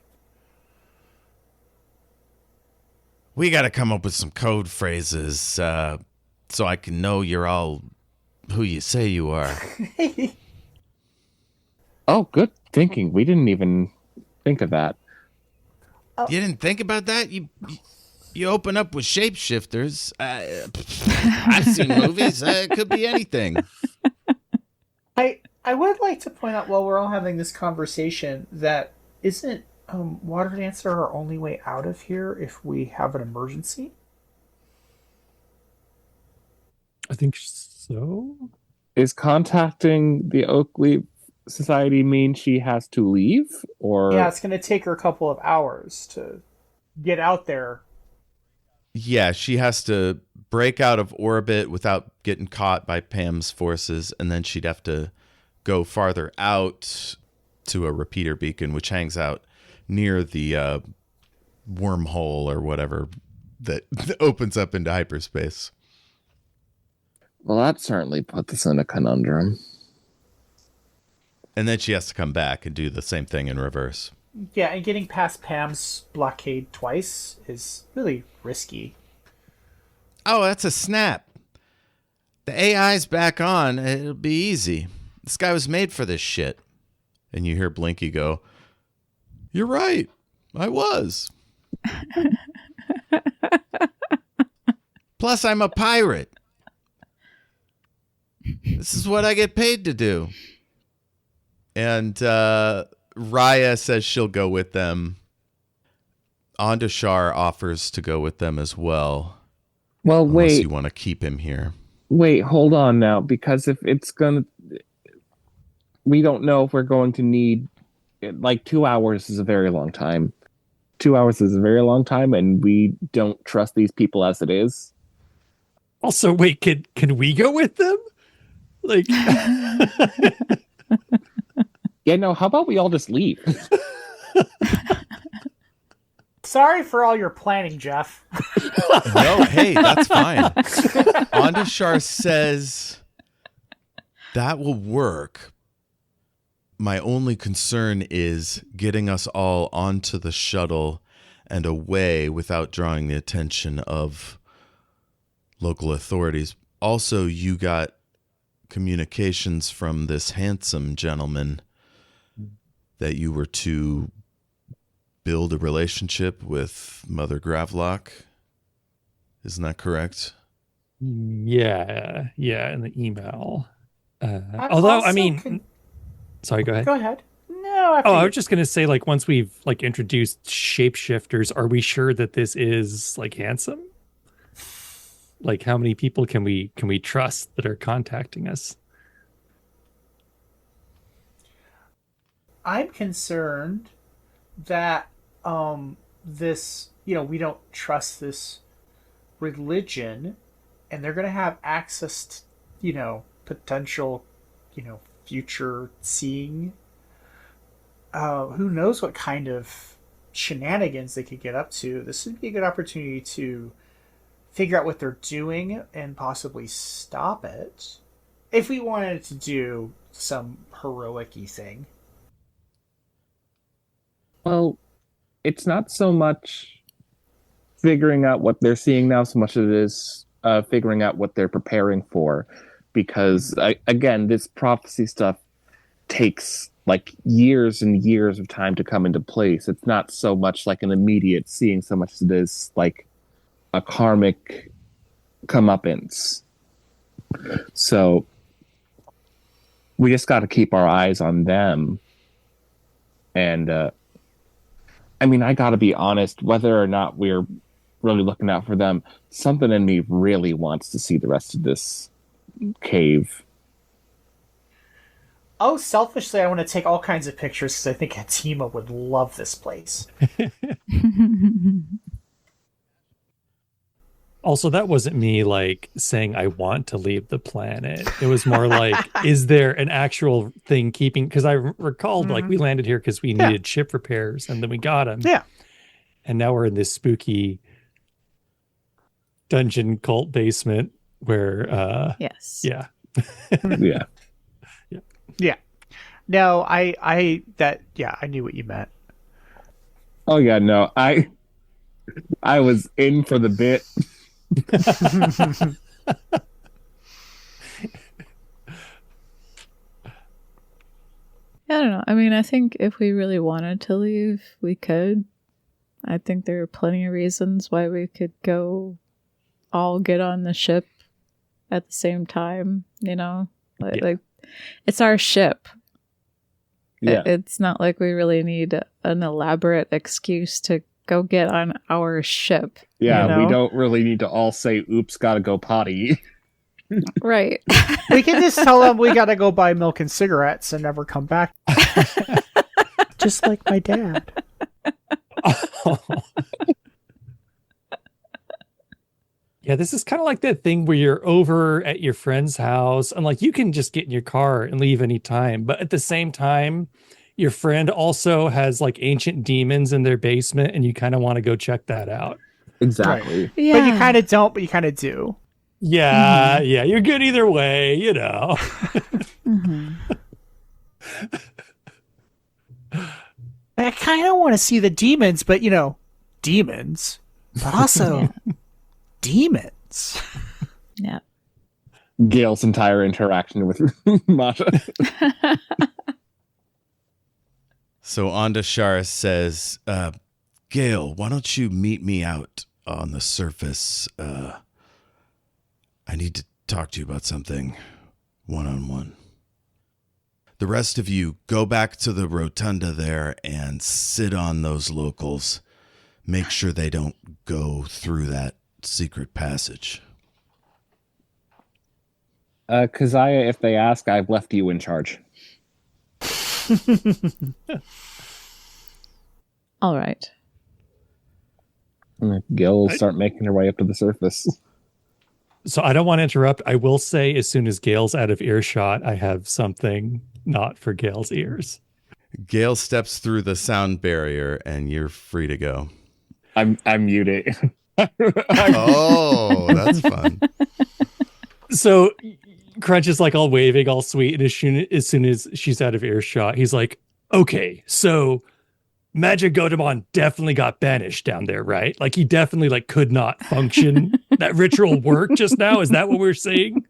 We got to come up with some code phrases so I can know you're all who you say you are. Oh, good thinking. We didn't even think of that. You didn't think about that? You open up with shapeshifters. I've seen movies. It could be anything. I would like to point out while we're all having this conversation that isn't Water Dancer our only way out of here if we have an emergency? I think so. Is contacting the Oakley Society mean she has to leave? Or Yeah, it's going to take her a couple of hours to get out there. Yeah, she has to break out of orbit without getting caught by Pam's forces, and then she'd have to go farther out to a repeater beacon, which hangs out near the wormhole or whatever that opens up into hyperspace. Well, that certainly put us in a conundrum. And then she has to come back and do the same thing in reverse. Yeah, and getting past Pam's blockade twice is really risky. Oh, that's a snap. The AI's back on. It'll be easy. This guy was made for this shit. And you hear Blinky go, "You're right. I was. Plus, I'm a pirate. This is what I get paid to do." And Raya says she'll go with them. Ondashar offers to go with them as well. Well, Unless wait. you want to keep him here. Wait, hold on now, because if it's gonna... We don't know if we're going to need... Like, 2 hours is a very long time. 2 hours is a very long time, and we don't trust these people as it is. Also, wait, can we go with them? Like, Yeah, no, how about we all just leave? Sorry for all your planning, Jeff. No, hey, that's fine. Ondashar says that will work. My only concern is getting us all onto the shuttle and away without drawing the attention of local authorities. Also, you got communications from this handsome gentleman that you were to build a relationship with Mother Gravlock. Isn't that correct? yeah, in the email. I'm Although, also I mean, sorry, go ahead. Go ahead. No, after Oh, I you. was just gonna say, like, once we've like introduced shapeshifters, are we sure that this is like handsome? Like, how many people can we trust that are contacting us? I'm concerned that this, we don't trust this religion, and they're going to have access to, potential, future seeing. Who knows what kind of shenanigans they could get up to. This would be a good opportunity to figure out what they're doing and possibly stop it. If we wanted to do some heroic-y thing. Well, it's not so much figuring out what they're seeing now, so much as it is figuring out what they're preparing for. Because, again, this prophecy stuff takes like years and years of time to come into place. It's not so much like an immediate seeing so much as it is like a karmic comeuppance. So we just got to keep our eyes on them. And I mean, I got to be honest, whether or not we're really looking out for them, something in me really wants to see the rest of this cave. Oh, selfishly, I want to take all kinds of pictures because I think Hatima would love this place. Also, that wasn't me like saying I want to leave the planet. It was more like, is there an actual thing keeping? Because I recalled like we landed here because we needed ship repairs, and then we got them. Yeah. And now we're in this spooky dungeon cult basement where Yes. yeah. Yeah. Yeah. No, I knew what you meant. Oh yeah, no, I was in for the bit. I don't know. I mean, I think if we really wanted to leave, we could. I think there are plenty of reasons why we could go all get on the ship at the same time, you know? Like it's our ship. Yeah. It's not like we really need an elaborate excuse to go get on our ship. Yeah, you know? we don't really need to all say, oops, gotta go potty. Right. We can just tell them we gotta go buy milk and cigarettes and never come back. Just like my dad. Yeah, this is kind of like that thing where you're over at your friend's house and like you can just get in your car and leave anytime. But at the same time, your friend also has like ancient demons in their basement and you kind of want to go check that out. Exactly. Yeah. But you kind of don't, but you kind of do. Yeah, yeah, you're good either way, you know. I kind of want to see the demons, but demons. But also demons. Yeah. Gale's entire interaction with Masha. So Ondashar says, Gale, why don't you meet me out on the surface? I need to talk to you about something one-on-one. The rest of you go back to the rotunda there and sit on those locals. Make sure they don't go through that secret passage. Keziah, if they ask, I've left you in charge. All right. Gale will start making her way up to the surface. So I don't want to interrupt. I will say as soon as Gale's out of earshot, I have something not for Gale's ears. Gale steps through the sound barrier and you're free to go. I'm muted. Oh, that's fun. So Crunch is like all waving, all sweet. And as soon as she's out of earshot, he's like, okay, so Magic Godemon definitely got banished down there, right? Like he definitely like could not function. That ritual worked just now. Is that what we're saying?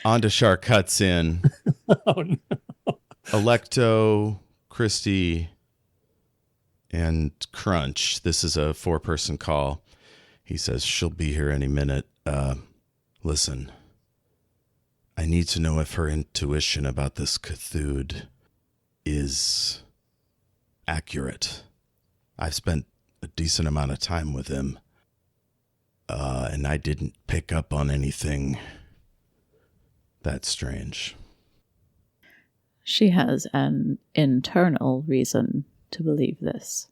Ondashar cuts in. Oh no. Alecto, Kristy, and Crunch. This is a 4-person call. He says she'll be here any minute. Listen, I need to know if her intuition about this Cthulhu is accurate. I've spent a decent amount of time with him, and I didn't pick up on anything that strange. She has an internal reason to believe this.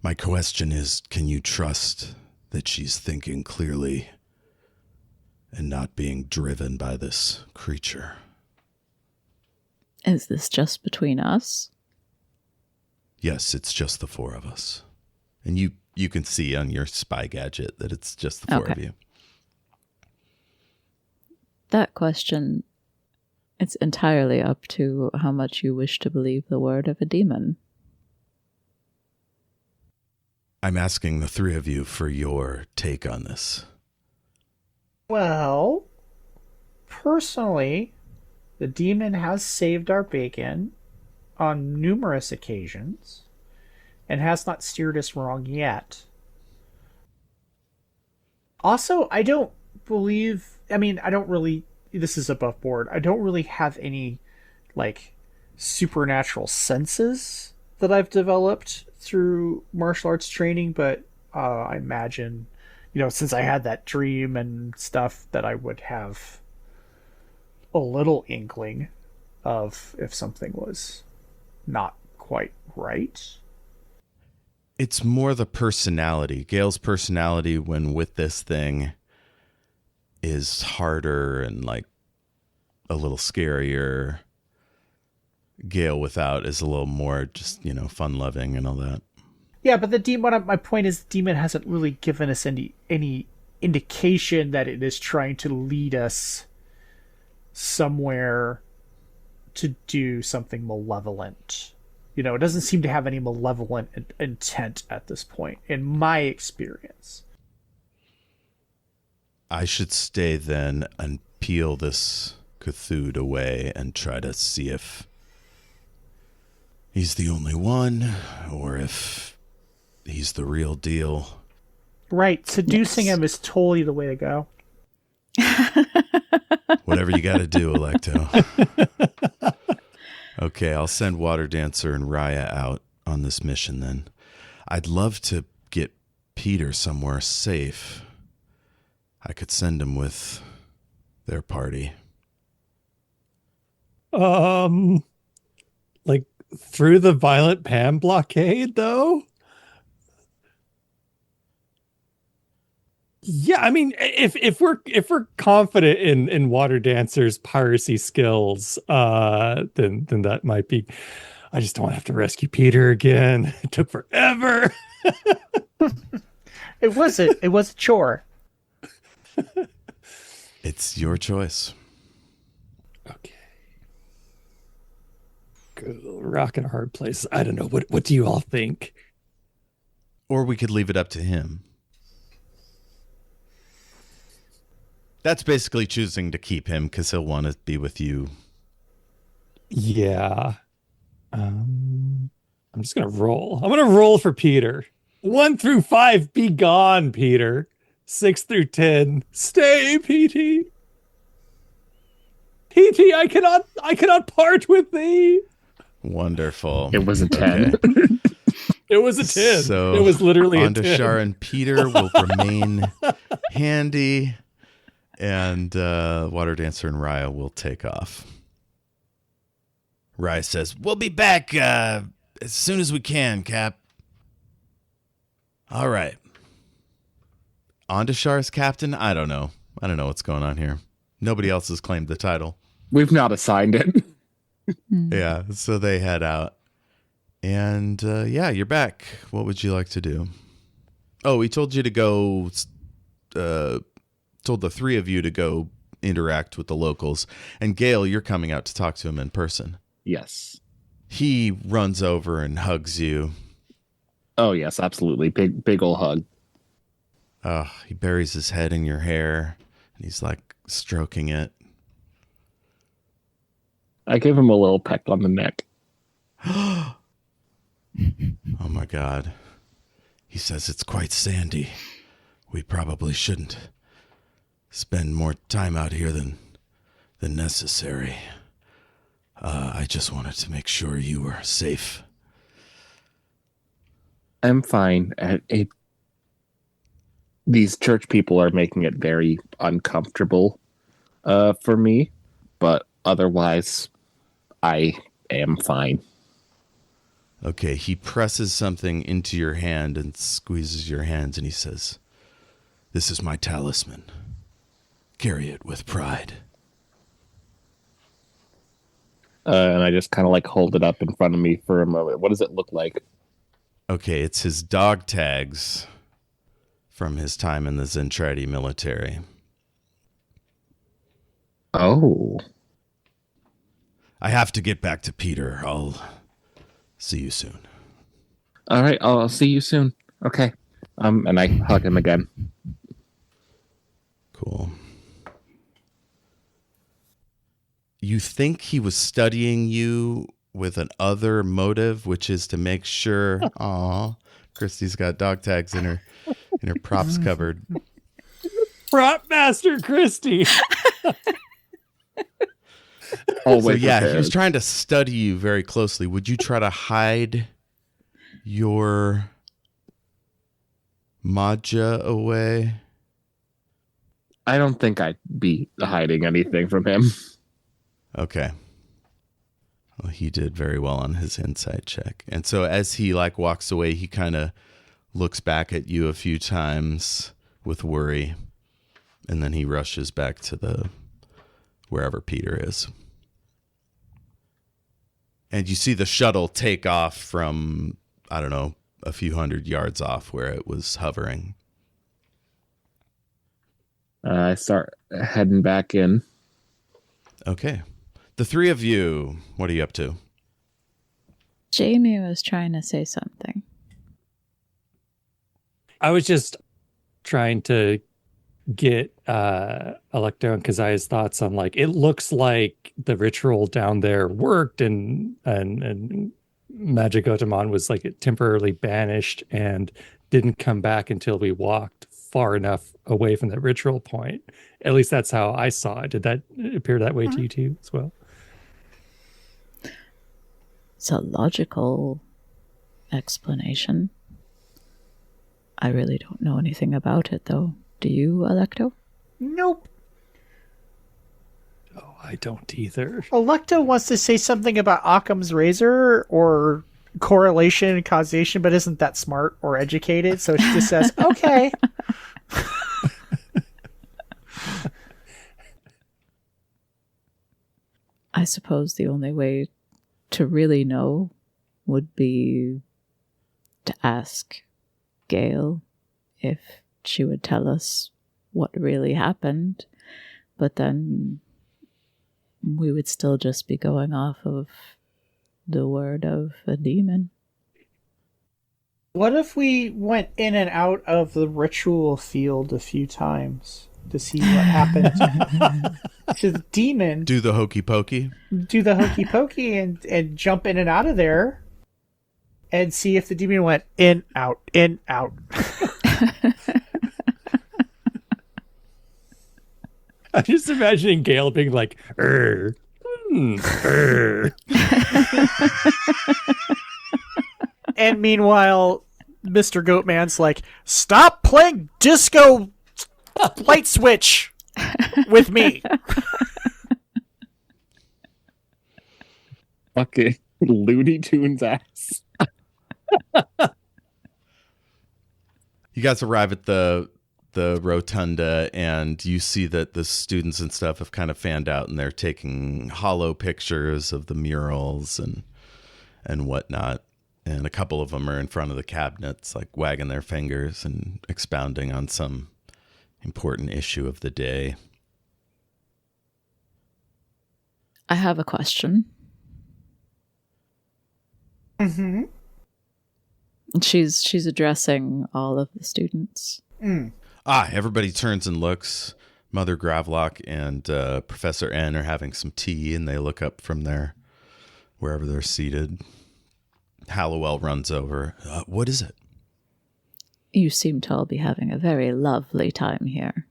My question is, can you trust that she's thinking clearly and not being driven by this creature? Is this just between us? Yes, it's just the 4 of us. And you you can see on your spy gadget that it's just the four of you. That question, it's entirely up to how much you wish to believe the word of a demon. I'm asking the three of you for your take on this. Well, personally, the demon has saved our bacon on numerous occasions and has not steered us wrong yet. Also, I don't really, this is above board, I don't really have any, like, supernatural senses that I've developed through martial arts training, but I imagine, since I had that dream and stuff, that I would have a little inkling of if something was not quite right. It's more the personality. Gale's personality when with this thing is harder and like a little scarier. Gale without is a little more just, fun loving and all that. Yeah, but the demon, my point is the demon hasn't really given us any indication that it is trying to lead us somewhere to do something malevolent. It doesn't seem to have any malevolent intent at this point, in my experience. I should stay then and peel this Cthulhu away and try to see if he's the only one or if he's the real deal. Right. Seducing him is totally the way to go. Whatever you got to do, Alecto. Okay, I'll send Water Dancer and Raya out on this mission then. I'd love to get Peter somewhere safe. I could send him with their party. Like through the Violent Pam blockade, though? Yeah, I mean, if we're confident in Water Dancer's piracy skills, then that might be. I just don't want to have to rescue Peter again. It took forever. It was a chore. It's your choice. Okay. Rock in a hard place. I don't know. What do you all think? Or we could leave it up to him. That's basically choosing to keep him because he'll want to be with you. Yeah. I'm just going to roll. I'm going to roll for Peter. 1 through 5, be gone, Peter. 6 through 10, stay, PT. PT, I cannot part with thee. Wonderful. It was a 10. Okay. It was a 10. So it was literally a 10. Andashar and Peter will remain handy. And Water Dancer and Raya will take off. Raya says, "We'll be back as soon as we can, Cap." All right. Andashar's captain? I don't know what's going on here. Nobody else has claimed the title. We've not assigned it. Yeah, so they head out. And you're back. What would you like to do? Oh, he told you to go... told the three of you to go interact with the locals. And Gale, you're coming out to talk to him in person. Yes. He runs over and hugs you. Oh, yes, absolutely. Big ol' hug. He buries his head in your hair, and he's like stroking it. I give him a little peck on the neck. Oh my God. He says it's quite sandy. We probably shouldn't spend more time out here than necessary. I just wanted to make sure you were safe. I'm fine. These church people are making it very uncomfortable for me, but otherwise, I am fine. Okay, he presses something into your hand and squeezes your hands, and he says, "This is my talisman. Carry it with pride." And I just kind of like hold it up in front of me for a moment. What does it look like? Okay, it's his dog tags from his time in the Zentradi military. Oh. I have to get back to Peter. I'll see you soon. All right, I'll see you soon. Okay. And I hug him again. Cool. You think he was studying you with an other motive, which is to make sure. Aw, Kristy's got dog tags in her props cupboard. Prop master Kristy. Always So yeah, he prepared. was trying to study you very closely. Would you try to hide your Maja away? I don't think I'd be hiding anything from him. Okay. Well, he did very well on his insight check. And so as he walks away, he kind of looks back at you a few times with worry, and then he rushes back to the wherever Peter is. And you see the shuttle take off from, I don't know, a few hundred yards off where it was hovering. I start heading back in. Okay. The three of you, what are you up to? Jayme was trying to say something. I was just trying to get Alecto and Keziah's thoughts on it looks like the ritual down there worked and Magic Otamon was temporarily banished and didn't come back until we walked far enough away from that ritual point. At least that's how I saw it. Did that appear that way to you too as well? It's a logical explanation. I really don't know anything about it, though. Do you, Alecto? Nope. Oh, I don't either. Alecto wants to say something about Occam's razor or correlation and causation, but isn't that smart or educated, so she just says, okay. I suppose the only way to really know would be to ask Gale if she would tell us what really happened, but then we would still just be going off of the word of a demon. What if we went in and out of the ritual field a few times to see what happened to the demon? Do the hokey pokey? Do the hokey pokey and jump in and out of there and see if the demon went in, out, in, out. I'm just imagining Gale being like, "Er, er." And meanwhile, Mr. Goatman's like, stop playing disco light switch with me. Fucking Looney Tunes ass. You guys arrive at the rotunda, and you see that the students and stuff have kind of fanned out, and they're taking hollow pictures of the murals and whatnot. And a couple of them are in front of the cabinets, wagging their fingers and expounding on some important issue of the day. I have a question. Mm-hmm. She's addressing all of the students. Everybody turns and looks. Mother Gravlock and Professor N are having some tea, and they look up from wherever they're seated. Hallowell runs over. What is it? You seem to all be having a very lovely time here,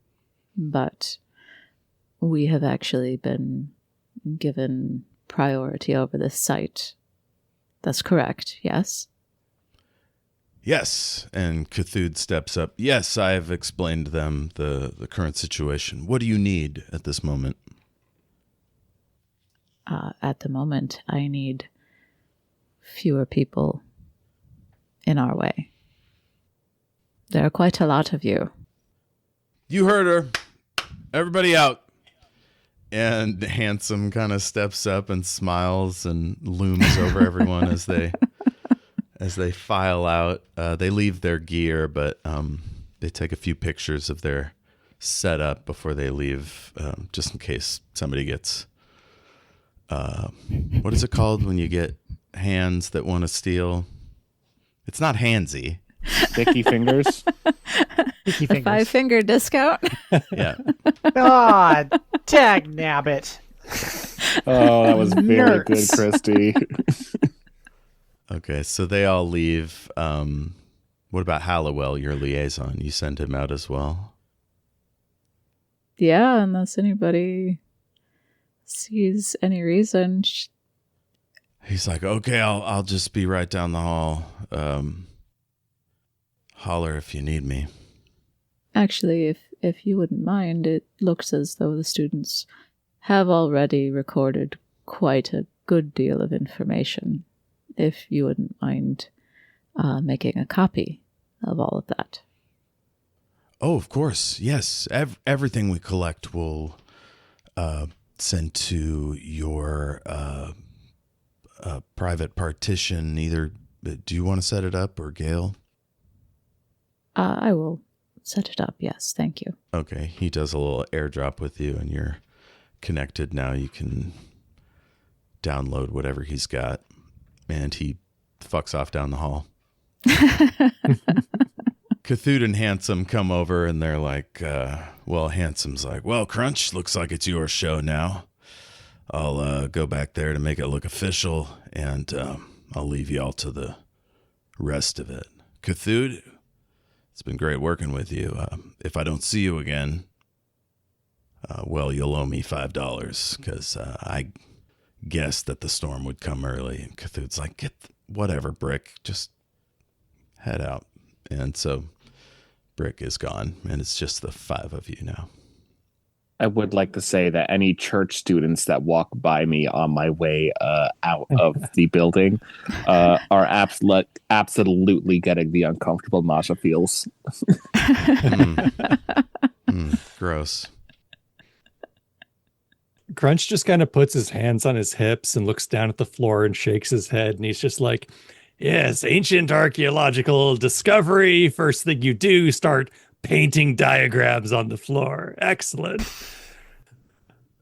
but we have actually been given priority over this site. That's correct, yes? Yes, and Cthulhu steps up. Yes, I have explained to them the current situation. What do you need at this moment? At the moment, I need fewer people in our way. There are quite a lot of you. You heard her. Everybody out. And Handsome kind of steps up and smiles and looms over everyone as they As they file out, they leave their gear, but they take a few pictures of their setup before they leave, just in case somebody gets... what is it called when you get hands that want to steal? It's not handsy. Sticky fingers. Sticky The fingers. 5-finger discount. Yeah. Ah, dag nabbit. Oh, that was very Nerds. good, Kristy. Okay, so they all leave. What about Halliwell, your liaison? You send him out as well? Yeah, unless anybody sees any reason. He's like, okay, I'll just be right down the hall. Holler if you need me. Actually, if you wouldn't mind, it looks as though the students have already recorded quite a good deal of information. If you wouldn't mind making a copy of all of that. Oh, of course. Yes. Everything we collect will send to your private partition. Either, do you want to set it up, or Gale? I will set it up, yes, thank you. Okay. He does a little airdrop with you, and you're connected now. You can download whatever he's got, and he fucks off down the hall. Cthulhu and Handsome come over, and they're like, well, Handsome's like, well, Crunch, looks like it's your show now. I'll go back there to make it look official, and I'll leave you all to the rest of it. Cthulhu, it's been great working with you. If I don't see you again, well, you'll owe me $5, because I guessed that the storm would come early. And Cthulhu's like, whatever, Brick, just head out. And so Brick is gone, and it's just the 5 of you now. I would like to say that any church students that walk by me on my way out of the building are absolutely getting the uncomfortable Masha feels. Gross. Crunch just kind of puts his hands on his hips and looks down at the floor and shakes his head, and he's just like, yes, ancient archaeological discovery. First thing you do, start painting diagrams on the floor. Excellent.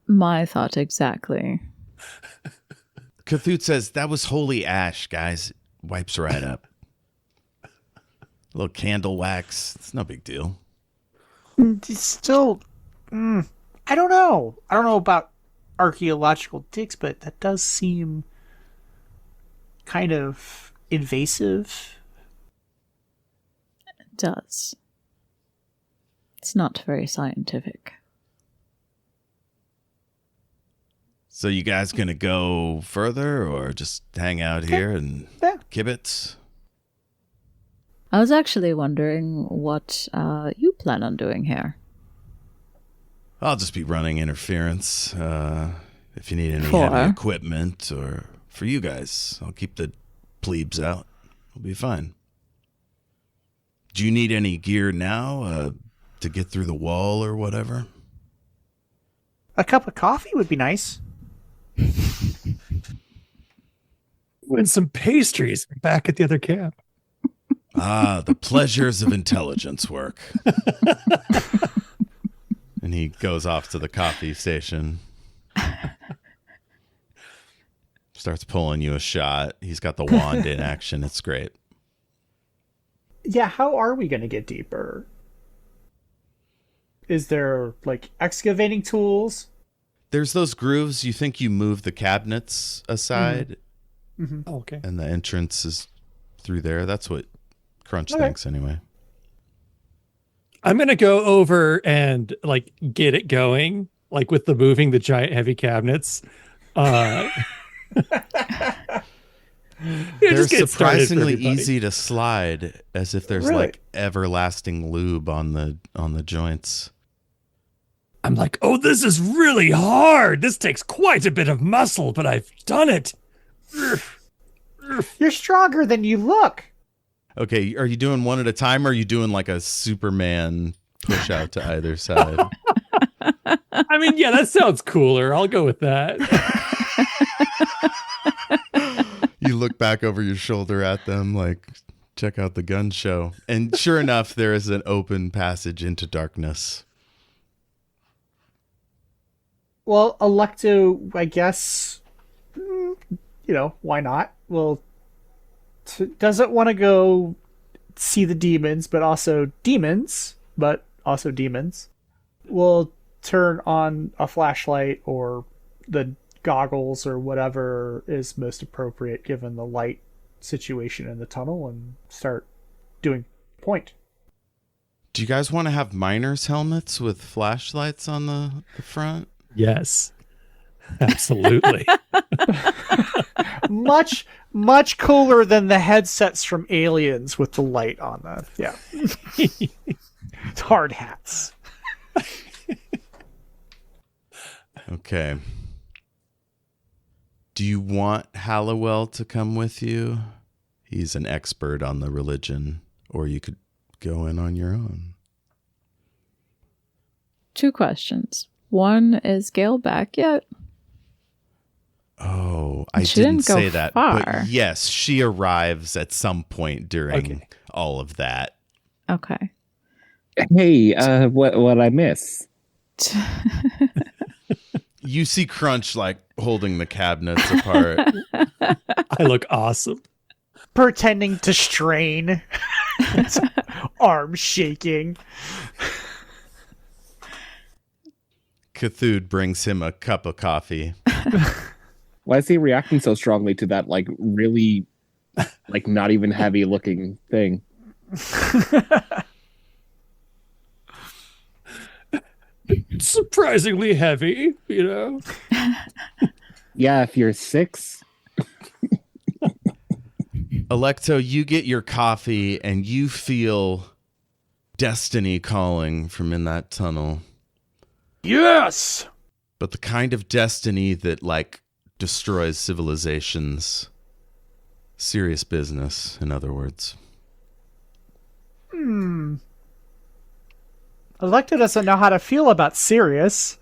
My thought exactly. Cthulhu says, that was holy ash, guys. Wipes right up. A little candle wax. It's no big deal. It's still, I don't know. I don't know about archaeological digs, but that does seem kind of invasive. It does. It's not very scientific. So you guys gonna go further, or just hang out here and Yeah. kibitz? I was actually wondering what you plan on doing here. I'll just be running interference. If you need any For? heavy equipment, or for you guys, I'll keep the plebes out. We'll be fine. Do you need any gear now to get through the wall or whatever? A cup of coffee would be nice. And some pastries back at the other camp. Ah, the pleasures of intelligence work. And he goes off to the coffee station. Starts pulling you a shot. He's got the wand in action. It's great. Yeah, how are we going to get deeper? Is there, like, excavating tools? There's those grooves. You think you move the cabinets aside, Mm-hmm. Oh, okay. and the entrance is through there. That's what Crunch Okay. thinks anyway. I'm going to go over and like get it going, like with the moving the giant heavy cabinets. They're just get started for surprisingly everybody. easy to slide, as if there's Really? like everlasting lube on the joints. I'm like, oh, this is really hard. This takes quite a bit of muscle, but I've done it. You're stronger than you look. Okay, are you doing one at a time, or are you doing like a Superman push out to either side? I mean, yeah, that sounds cooler. I'll go with that. You look back over your shoulder at them, like, check out the gun show. And sure enough, there is an open passage into darkness. Well, Alecto, I guess, why not? Well, doesn't want to go see the demons, but also demons. We'll turn on a flashlight or the goggles or whatever is most appropriate given the light situation in the tunnel and start doing point. Do you guys want to have miners' helmets with flashlights on the front? Yes. Absolutely. Much cooler than the headsets from Aliens with the light on them. Yeah. It's hard hats. Okay. Do you want Halliwell to come with you? He's an expert on the religion, or you could go in on your own. 2 questions. One, is Gale back yet? Oh, I She didn't didn't go say that. far. But yes, she arrives at some point during all of that. Okay. Hey, what I miss? You see Crunch like holding the cabinets apart. I look awesome. Pretending to strain. Arm shaking. Cthulhu brings him a cup of coffee. Why is he reacting so strongly to that, like, really, like, not even heavy looking thing? It's surprisingly heavy, Yeah, if you're 6. Alecto, you get your coffee and you feel destiny calling from in that tunnel. Yes! But the kind of destiny that, like, destroys civilizations. Serious business, in other words. Alecto doesn't know how to feel about Sirius.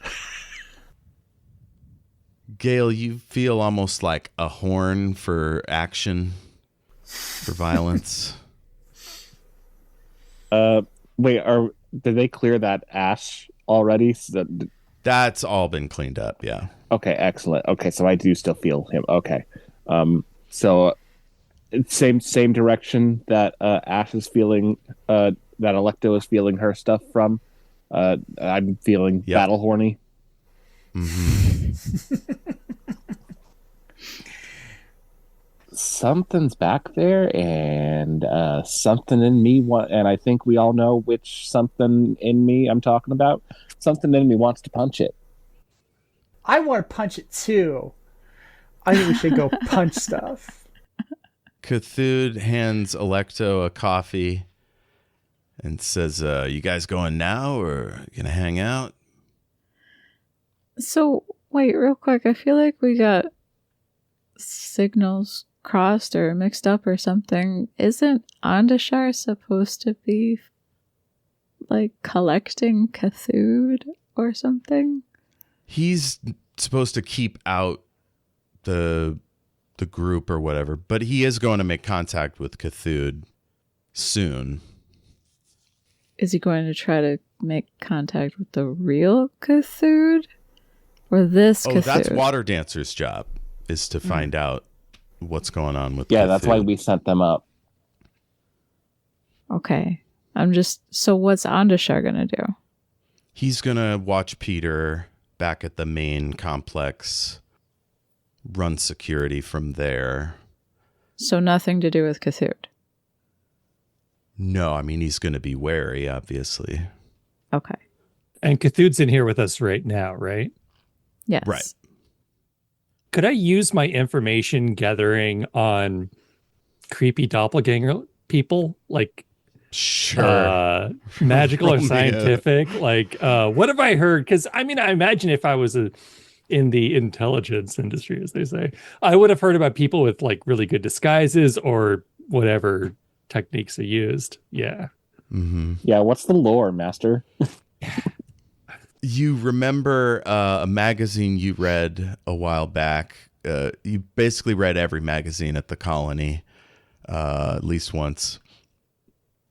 Gale, you feel almost like a horn for action, for violence. Wait, did they clear that ash already? That's all been cleaned up, yeah. Okay, excellent. Okay, so I do still feel him. Okay. So same direction that Ash is feeling, that Alecto is feeling her stuff from. I'm feeling battle horny. Mm-hmm. Something's back there, and something in me and I think we all know which something in me I'm talking about. Something in me wants to punch it. I want to punch it too. I think we should go punch stuff. Cthulhu hands Alecto a coffee and says, you guys going now or gonna hang out? So, wait, real quick. I feel like we got signals crossed or mixed up or something. Isn't Andashar supposed to be, like, collecting Cthulhu or something? He's supposed to keep out the group or whatever, but he is going to make contact with Cthulhu soon. Is he going to try to make contact with the real Cthulhu? Or this Cthulhu? Oh, that's Water Dancer's job, is to find out what's going on with Yeah, Cthulhu. that's why we sent them up. Okay. So what's Andashar gonna do? He's going to watch Peter back at the main complex, run security from there. So nothing to do with Cthulhu. No, I mean, he's going to be wary, obviously. Okay. And Cthulhu's in here with us right now, right? Yes. Right. Could I use my information gathering on creepy doppelganger people? Like, Sure. magical or Romeo. scientific? Like, what have I heard? Because, I mean, I imagine if I was in the intelligence industry, as they say, I would have heard about people with, like, really good disguises or whatever techniques they used. Yeah. Mm-hmm. Yeah, what's the lore, Master? You remember a magazine you read a while back? you basically read every magazine at the colony at least once.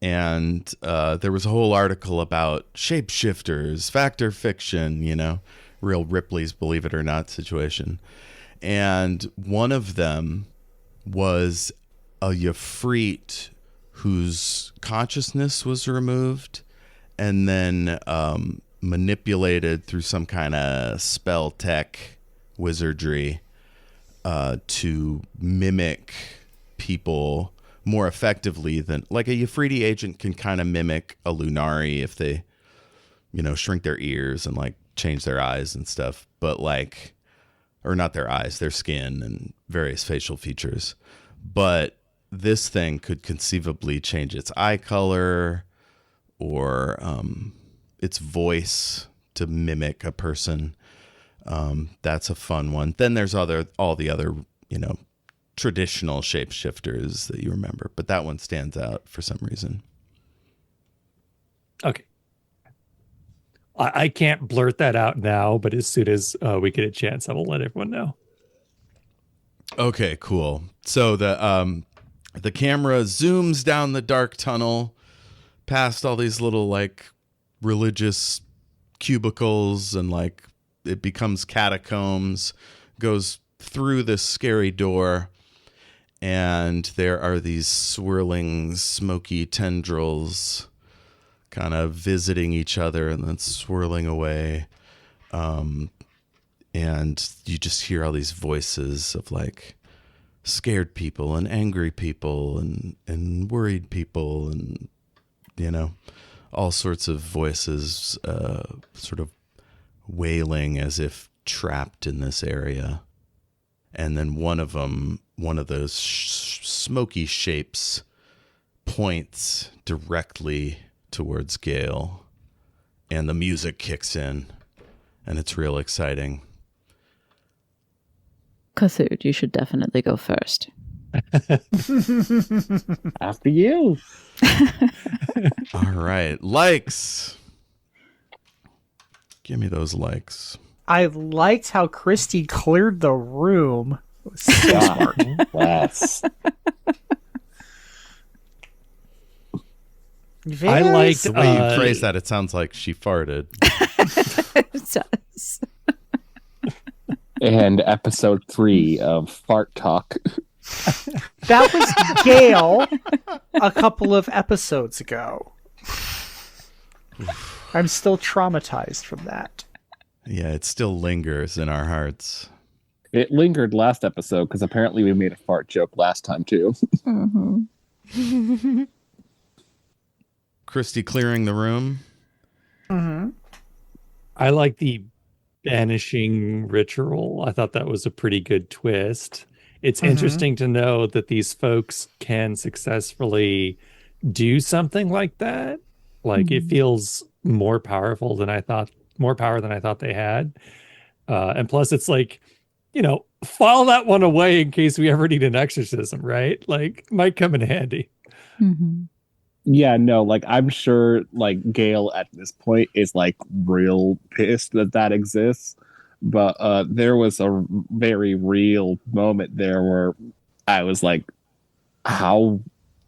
And there was a whole article about shapeshifters, fact or fiction, real Ripley's Believe It or Not situation. And one of them was a Yafrit whose consciousness was removed and then manipulated through some kind of spell tech wizardry to mimic people more effectively than, like, a Yafriti agent can kind of mimic a Lunari if they, shrink their ears and like change their eyes and stuff, but like, or not their eyes, their skin and various facial features. But this thing could conceivably change its eye color or its voice to mimic a person. That's a fun one. Then there's all the other, traditional shapeshifters that you remember, but that one stands out for some reason. Okay. I can't blurt that out now, but as soon as we get a chance, I will let everyone know. Okay, cool. So the camera zooms down the dark tunnel past all these little like religious cubicles and like it becomes catacombs, goes through this scary door, and there are these swirling smoky tendrils kind of visiting each other and then swirling away. And you just hear all these voices of like scared people and angry people and worried people and, all sorts of voices sort of wailing as if trapped in this area. And then one of those smoky shapes points directly towards Gale, and the music kicks in, and it's real exciting. Cthulhu, you should definitely go first. After you. All right. Likes. Give me those likes. I liked how Kristy cleared the room. It was so smart. Yes. I liked The way you phrase that, it sounds like she farted. It does. And episode 3 of Fart Talk. That was Gale a couple of episodes ago. I'm still traumatized from that. Yeah, it still lingers in our hearts. It lingered last episode because apparently we made a fart joke last time too. Mm-hmm. Kristy clearing the room. Mm-hmm. I like the banishing ritual. I thought that was a pretty good twist. It's interesting to know that these folks can successfully do something like that. Like it feels more powerful than I thought, more power than I thought they had. And plus it's like, file that one away in case we ever need an exorcism, right? Like might come in handy. Mm-hmm. Yeah, no, like I'm sure like Gale at this point is like real pissed that exists. But there was a very real moment there where I was like, how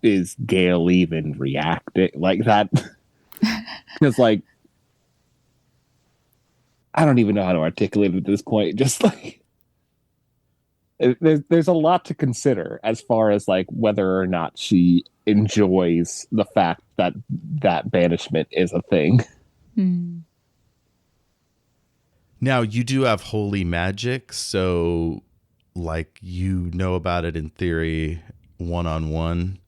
is Gale even reacting like that? Because like, I don't even know how to articulate it at this point. Just like, there's a lot to consider as far as like whether or not she enjoys the fact that banishment is a thing. Mm. Now, you do have holy magic, so like you know about it in theory one-on-one,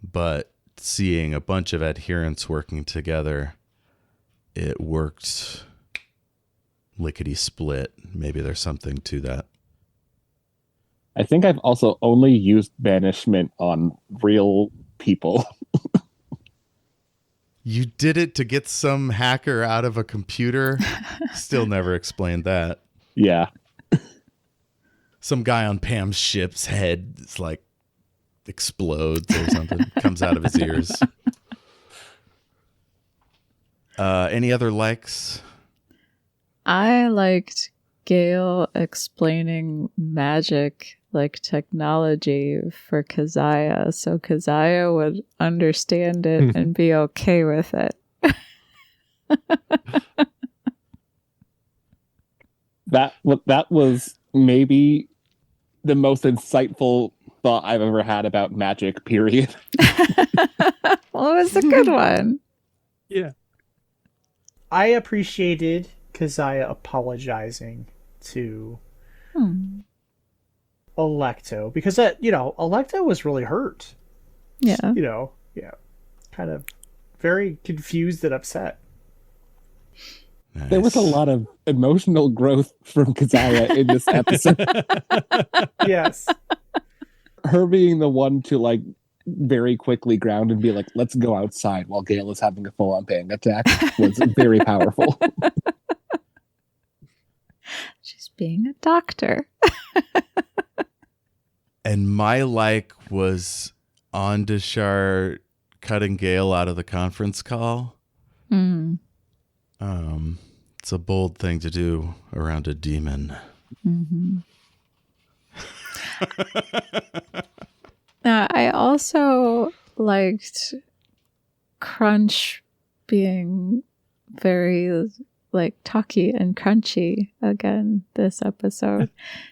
but seeing a bunch of adherents working together, it worked lickety-split. Maybe there's something to that. I think I've also only used banishment on real people. You did it to get some hacker out of a computer? Still never explained that. Yeah. Some guy on Pam's ship's head is like explodes or something, comes out of his ears. Any other likes? I liked Gale explaining magic like technology for Keziah so Keziah would understand it and be okay with it. That was maybe the most insightful thought I've ever had about magic, period. Well, it was a good one. Yeah. I appreciated Keziah apologizing to Alecto because Alecto was really hurt. Yeah. Kind of very confused and upset. Nice. There was a lot of emotional growth from Keziah in this episode. Yes. Her being the one to like very quickly ground and be like, let's go outside while Gale is having a full-on panic attack was very powerful. She's being a doctor. And my was on Deshar cutting Gale out of the conference call. It's a bold thing to do around a demon. I also liked Crunch being very like talky and crunchy again this episode.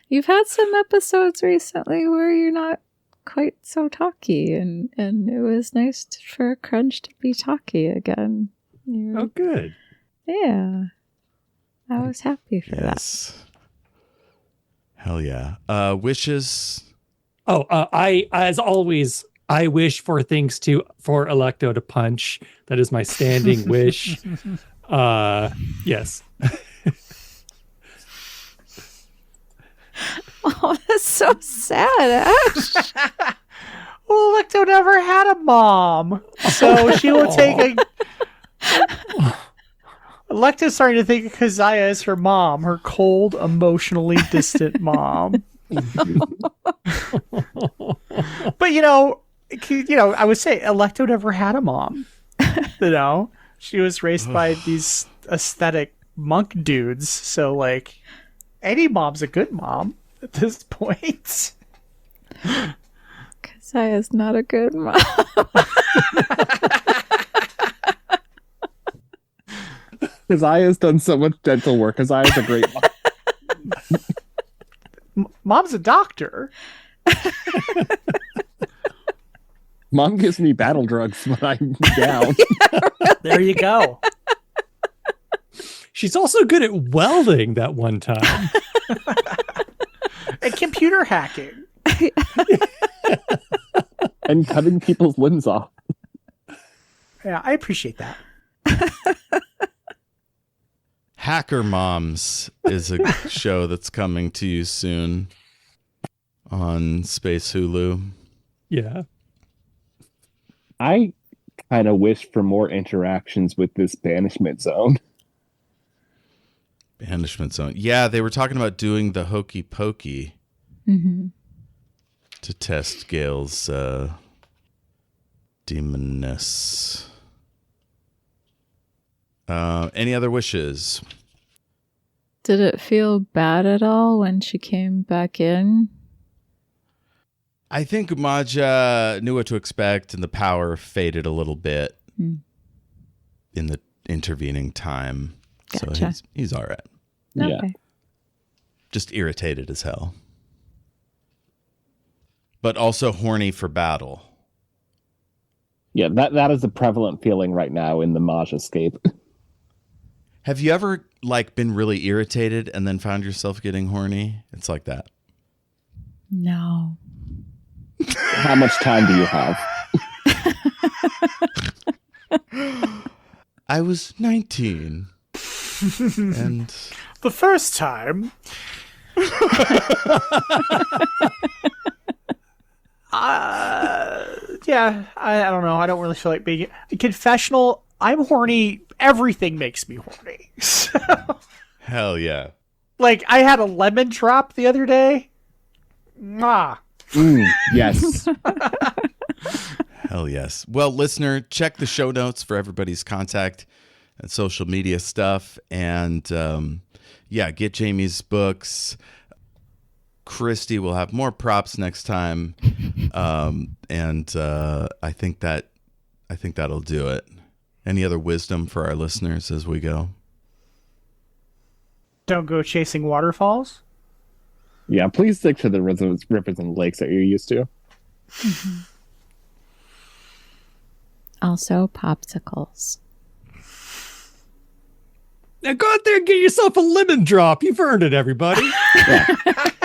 You've had some episodes recently where you're not quite so talky, and it was nice for Crunch to be talky again. Oh, good. Yeah. I was happy for that. Hell yeah. Wishes. Oh, I, as always, I wish for Alecto to punch. That is my standing wish. Yes. Oh, that's so sad, Ash. Well, Alecto never had a mom, so she will take a... Alecto's starting to think of Keziah as her mom, her cold, emotionally distant mom. But I would say Alecto never had a mom. She was raised by these aesthetic monk dudes, so like any mom's a good mom at this point. Keziah's not a good mom. Keziah's done so much dental work. Keziah's a great mom. Mom's a doctor. Mom gives me battle drugs when I'm down. There you go. She's also good at welding that one time. And computer hacking. And cutting people's limbs off. Yeah, I appreciate that. Hacker Moms is a show that's coming to you soon on Space Hulu. Yeah. I kind of wish for more interactions with this banishment zone. Banishment Zone. Yeah, they were talking about doing the hokey pokey to test Gale's demonness. Any other wishes? Did it feel bad at all when she came back in? I think Maja knew what to expect, and the power faded a little bit in the intervening time. Gotcha. So he's all right. Okay. Yeah. Just irritated as hell. But also horny for battle. Yeah, that is a prevalent feeling right now in the Maj escape. Have you ever been really irritated and then found yourself getting horny? It's like that. No. How much time do you have? I was 19. And The first time. Yeah, I don't know. I don't really feel like being confessional. I'm horny. Everything makes me horny. So, hell yeah. like, I had a lemon drop the other day. Mwah. Yes. Hell yes. Well, listener, check the show notes for everybody's contact and social media stuff. And yeah, get Jayme's books. Kristy will have more props next time, and I think that'll do it. Any other wisdom for our listeners as we go? Don't go chasing waterfalls. Yeah, please stick to the rivers and lakes that you're used to. Also, popsicles. Now go out there and get yourself a lemon drop. You've earned it, everybody.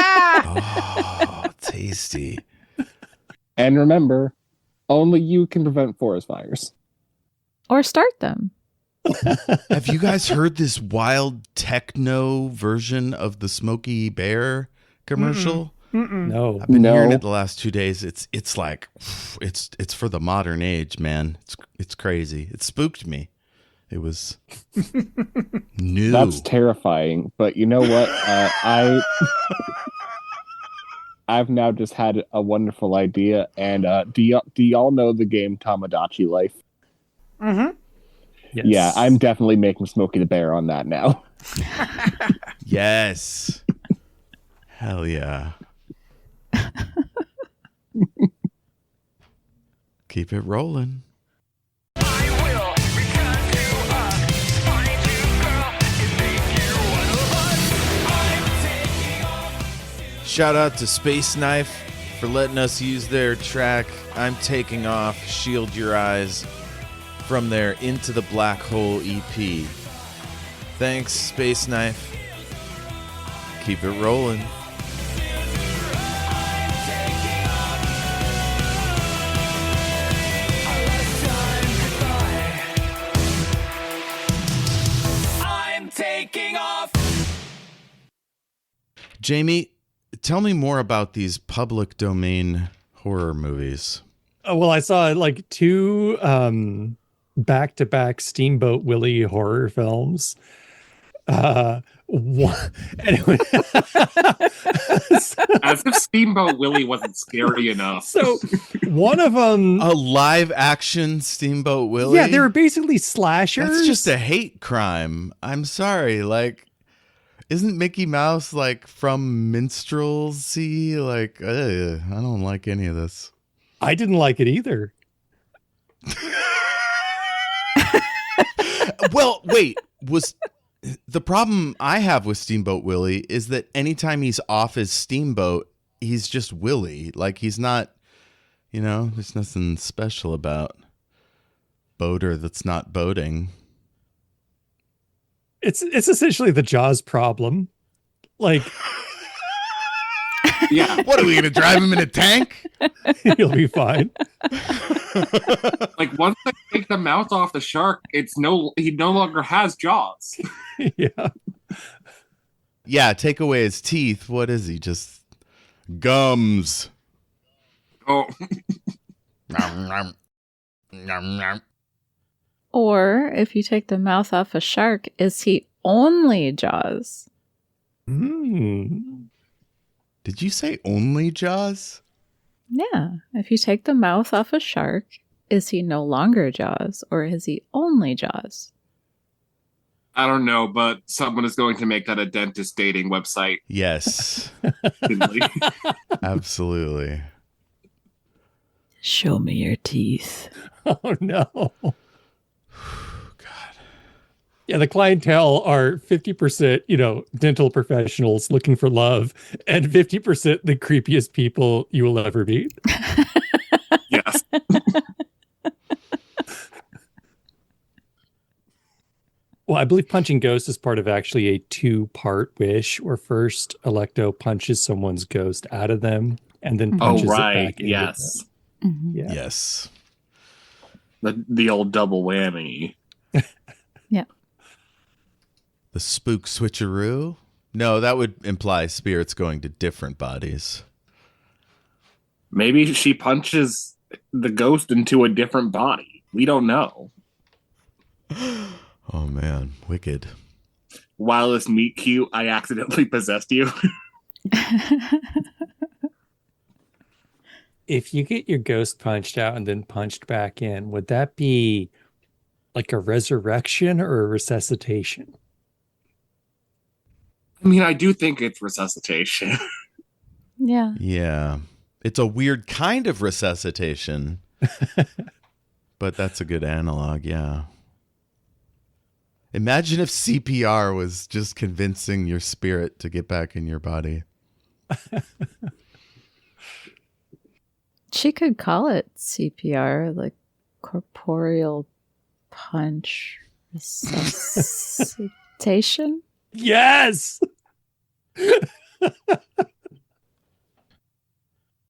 Oh, tasty. And remember, only you can prevent forest fires. Or start them. Have you guys heard this wild techno version of the Smokey Bear commercial? No. I've been hearing it the last 2 days. It's like it's for the modern age, man. It's crazy. It spooked me. It was new. That's terrifying. But you know what? I've now just had a wonderful idea. And do y'all know the game Tamagotchi Life? Mm-hmm. Yes. Yeah, I'm definitely making Smokey the Bear on that now. Yes. Hell yeah. Keep it rolling. Shout out to Space Knife for letting us use their track I'm Taking Off, Shield Your Eyes from their Into the Black Hole EP. Thanks, Space Knife. Keep it rolling. Jayme, tell me more about these public domain horror movies. Well, I saw like 2 back-to-back Steamboat Willie horror films. Anyway. As if Steamboat Willie wasn't scary enough. So one of them, A live action Steamboat Willie? yeah, they were basically slashers. That's just a hate crime. I'm sorry. Like, isn't Mickey Mouse like from minstrelsy? Like, I don't like any of this. I didn't like it either. Well, wait, was the problem I have with Steamboat Willie is that anytime he's off his steamboat, he's just Willie. Like, he's not, there's nothing special about boater that's not boating. It's essentially the Jaws problem. Like, Yeah, What, are we going to drive him in a tank? you'll be fine. like once they take the mouth off the shark, he no longer has jaws. Yeah. Yeah, take away his teeth. What is he? Just gums. Oh, Or if you take the mouth off a shark, is he only Jaws? Mm. Did you say only Jaws? Yeah. If you take the mouth off a shark, is he no longer Jaws or is he only Jaws? I don't know, but someone is going to make that a dentist dating website. Yes, Finley. absolutely. Show me your teeth. Oh, no. God. Yeah, the clientele are 50%, dental professionals looking for love, and 50% the creepiest people you will ever meet. Yes. Well, I believe punching ghosts is part of actually a 2-part wish, where first Alecto punches someone's ghost out of them, and then punches it back into Yes. them. Mm-hmm. Yeah. Yes. The old double whammy. Yeah. The spook switcheroo? No, that would imply spirits going to different bodies. Maybe she punches the ghost into a different body. We don't know. Oh, man. Wicked. Wildest meet cute, I accidentally possessed you. If you get your ghost punched out and then punched back in, would that be like a resurrection or a resuscitation? I mean, I do think it's resuscitation. Yeah. Yeah. It's a weird kind of resuscitation. But that's a good analog, yeah. Imagine if CPR was just convincing your spirit to get back in your body. She could call it CPR, like corporeal punch resuscitation. Yes.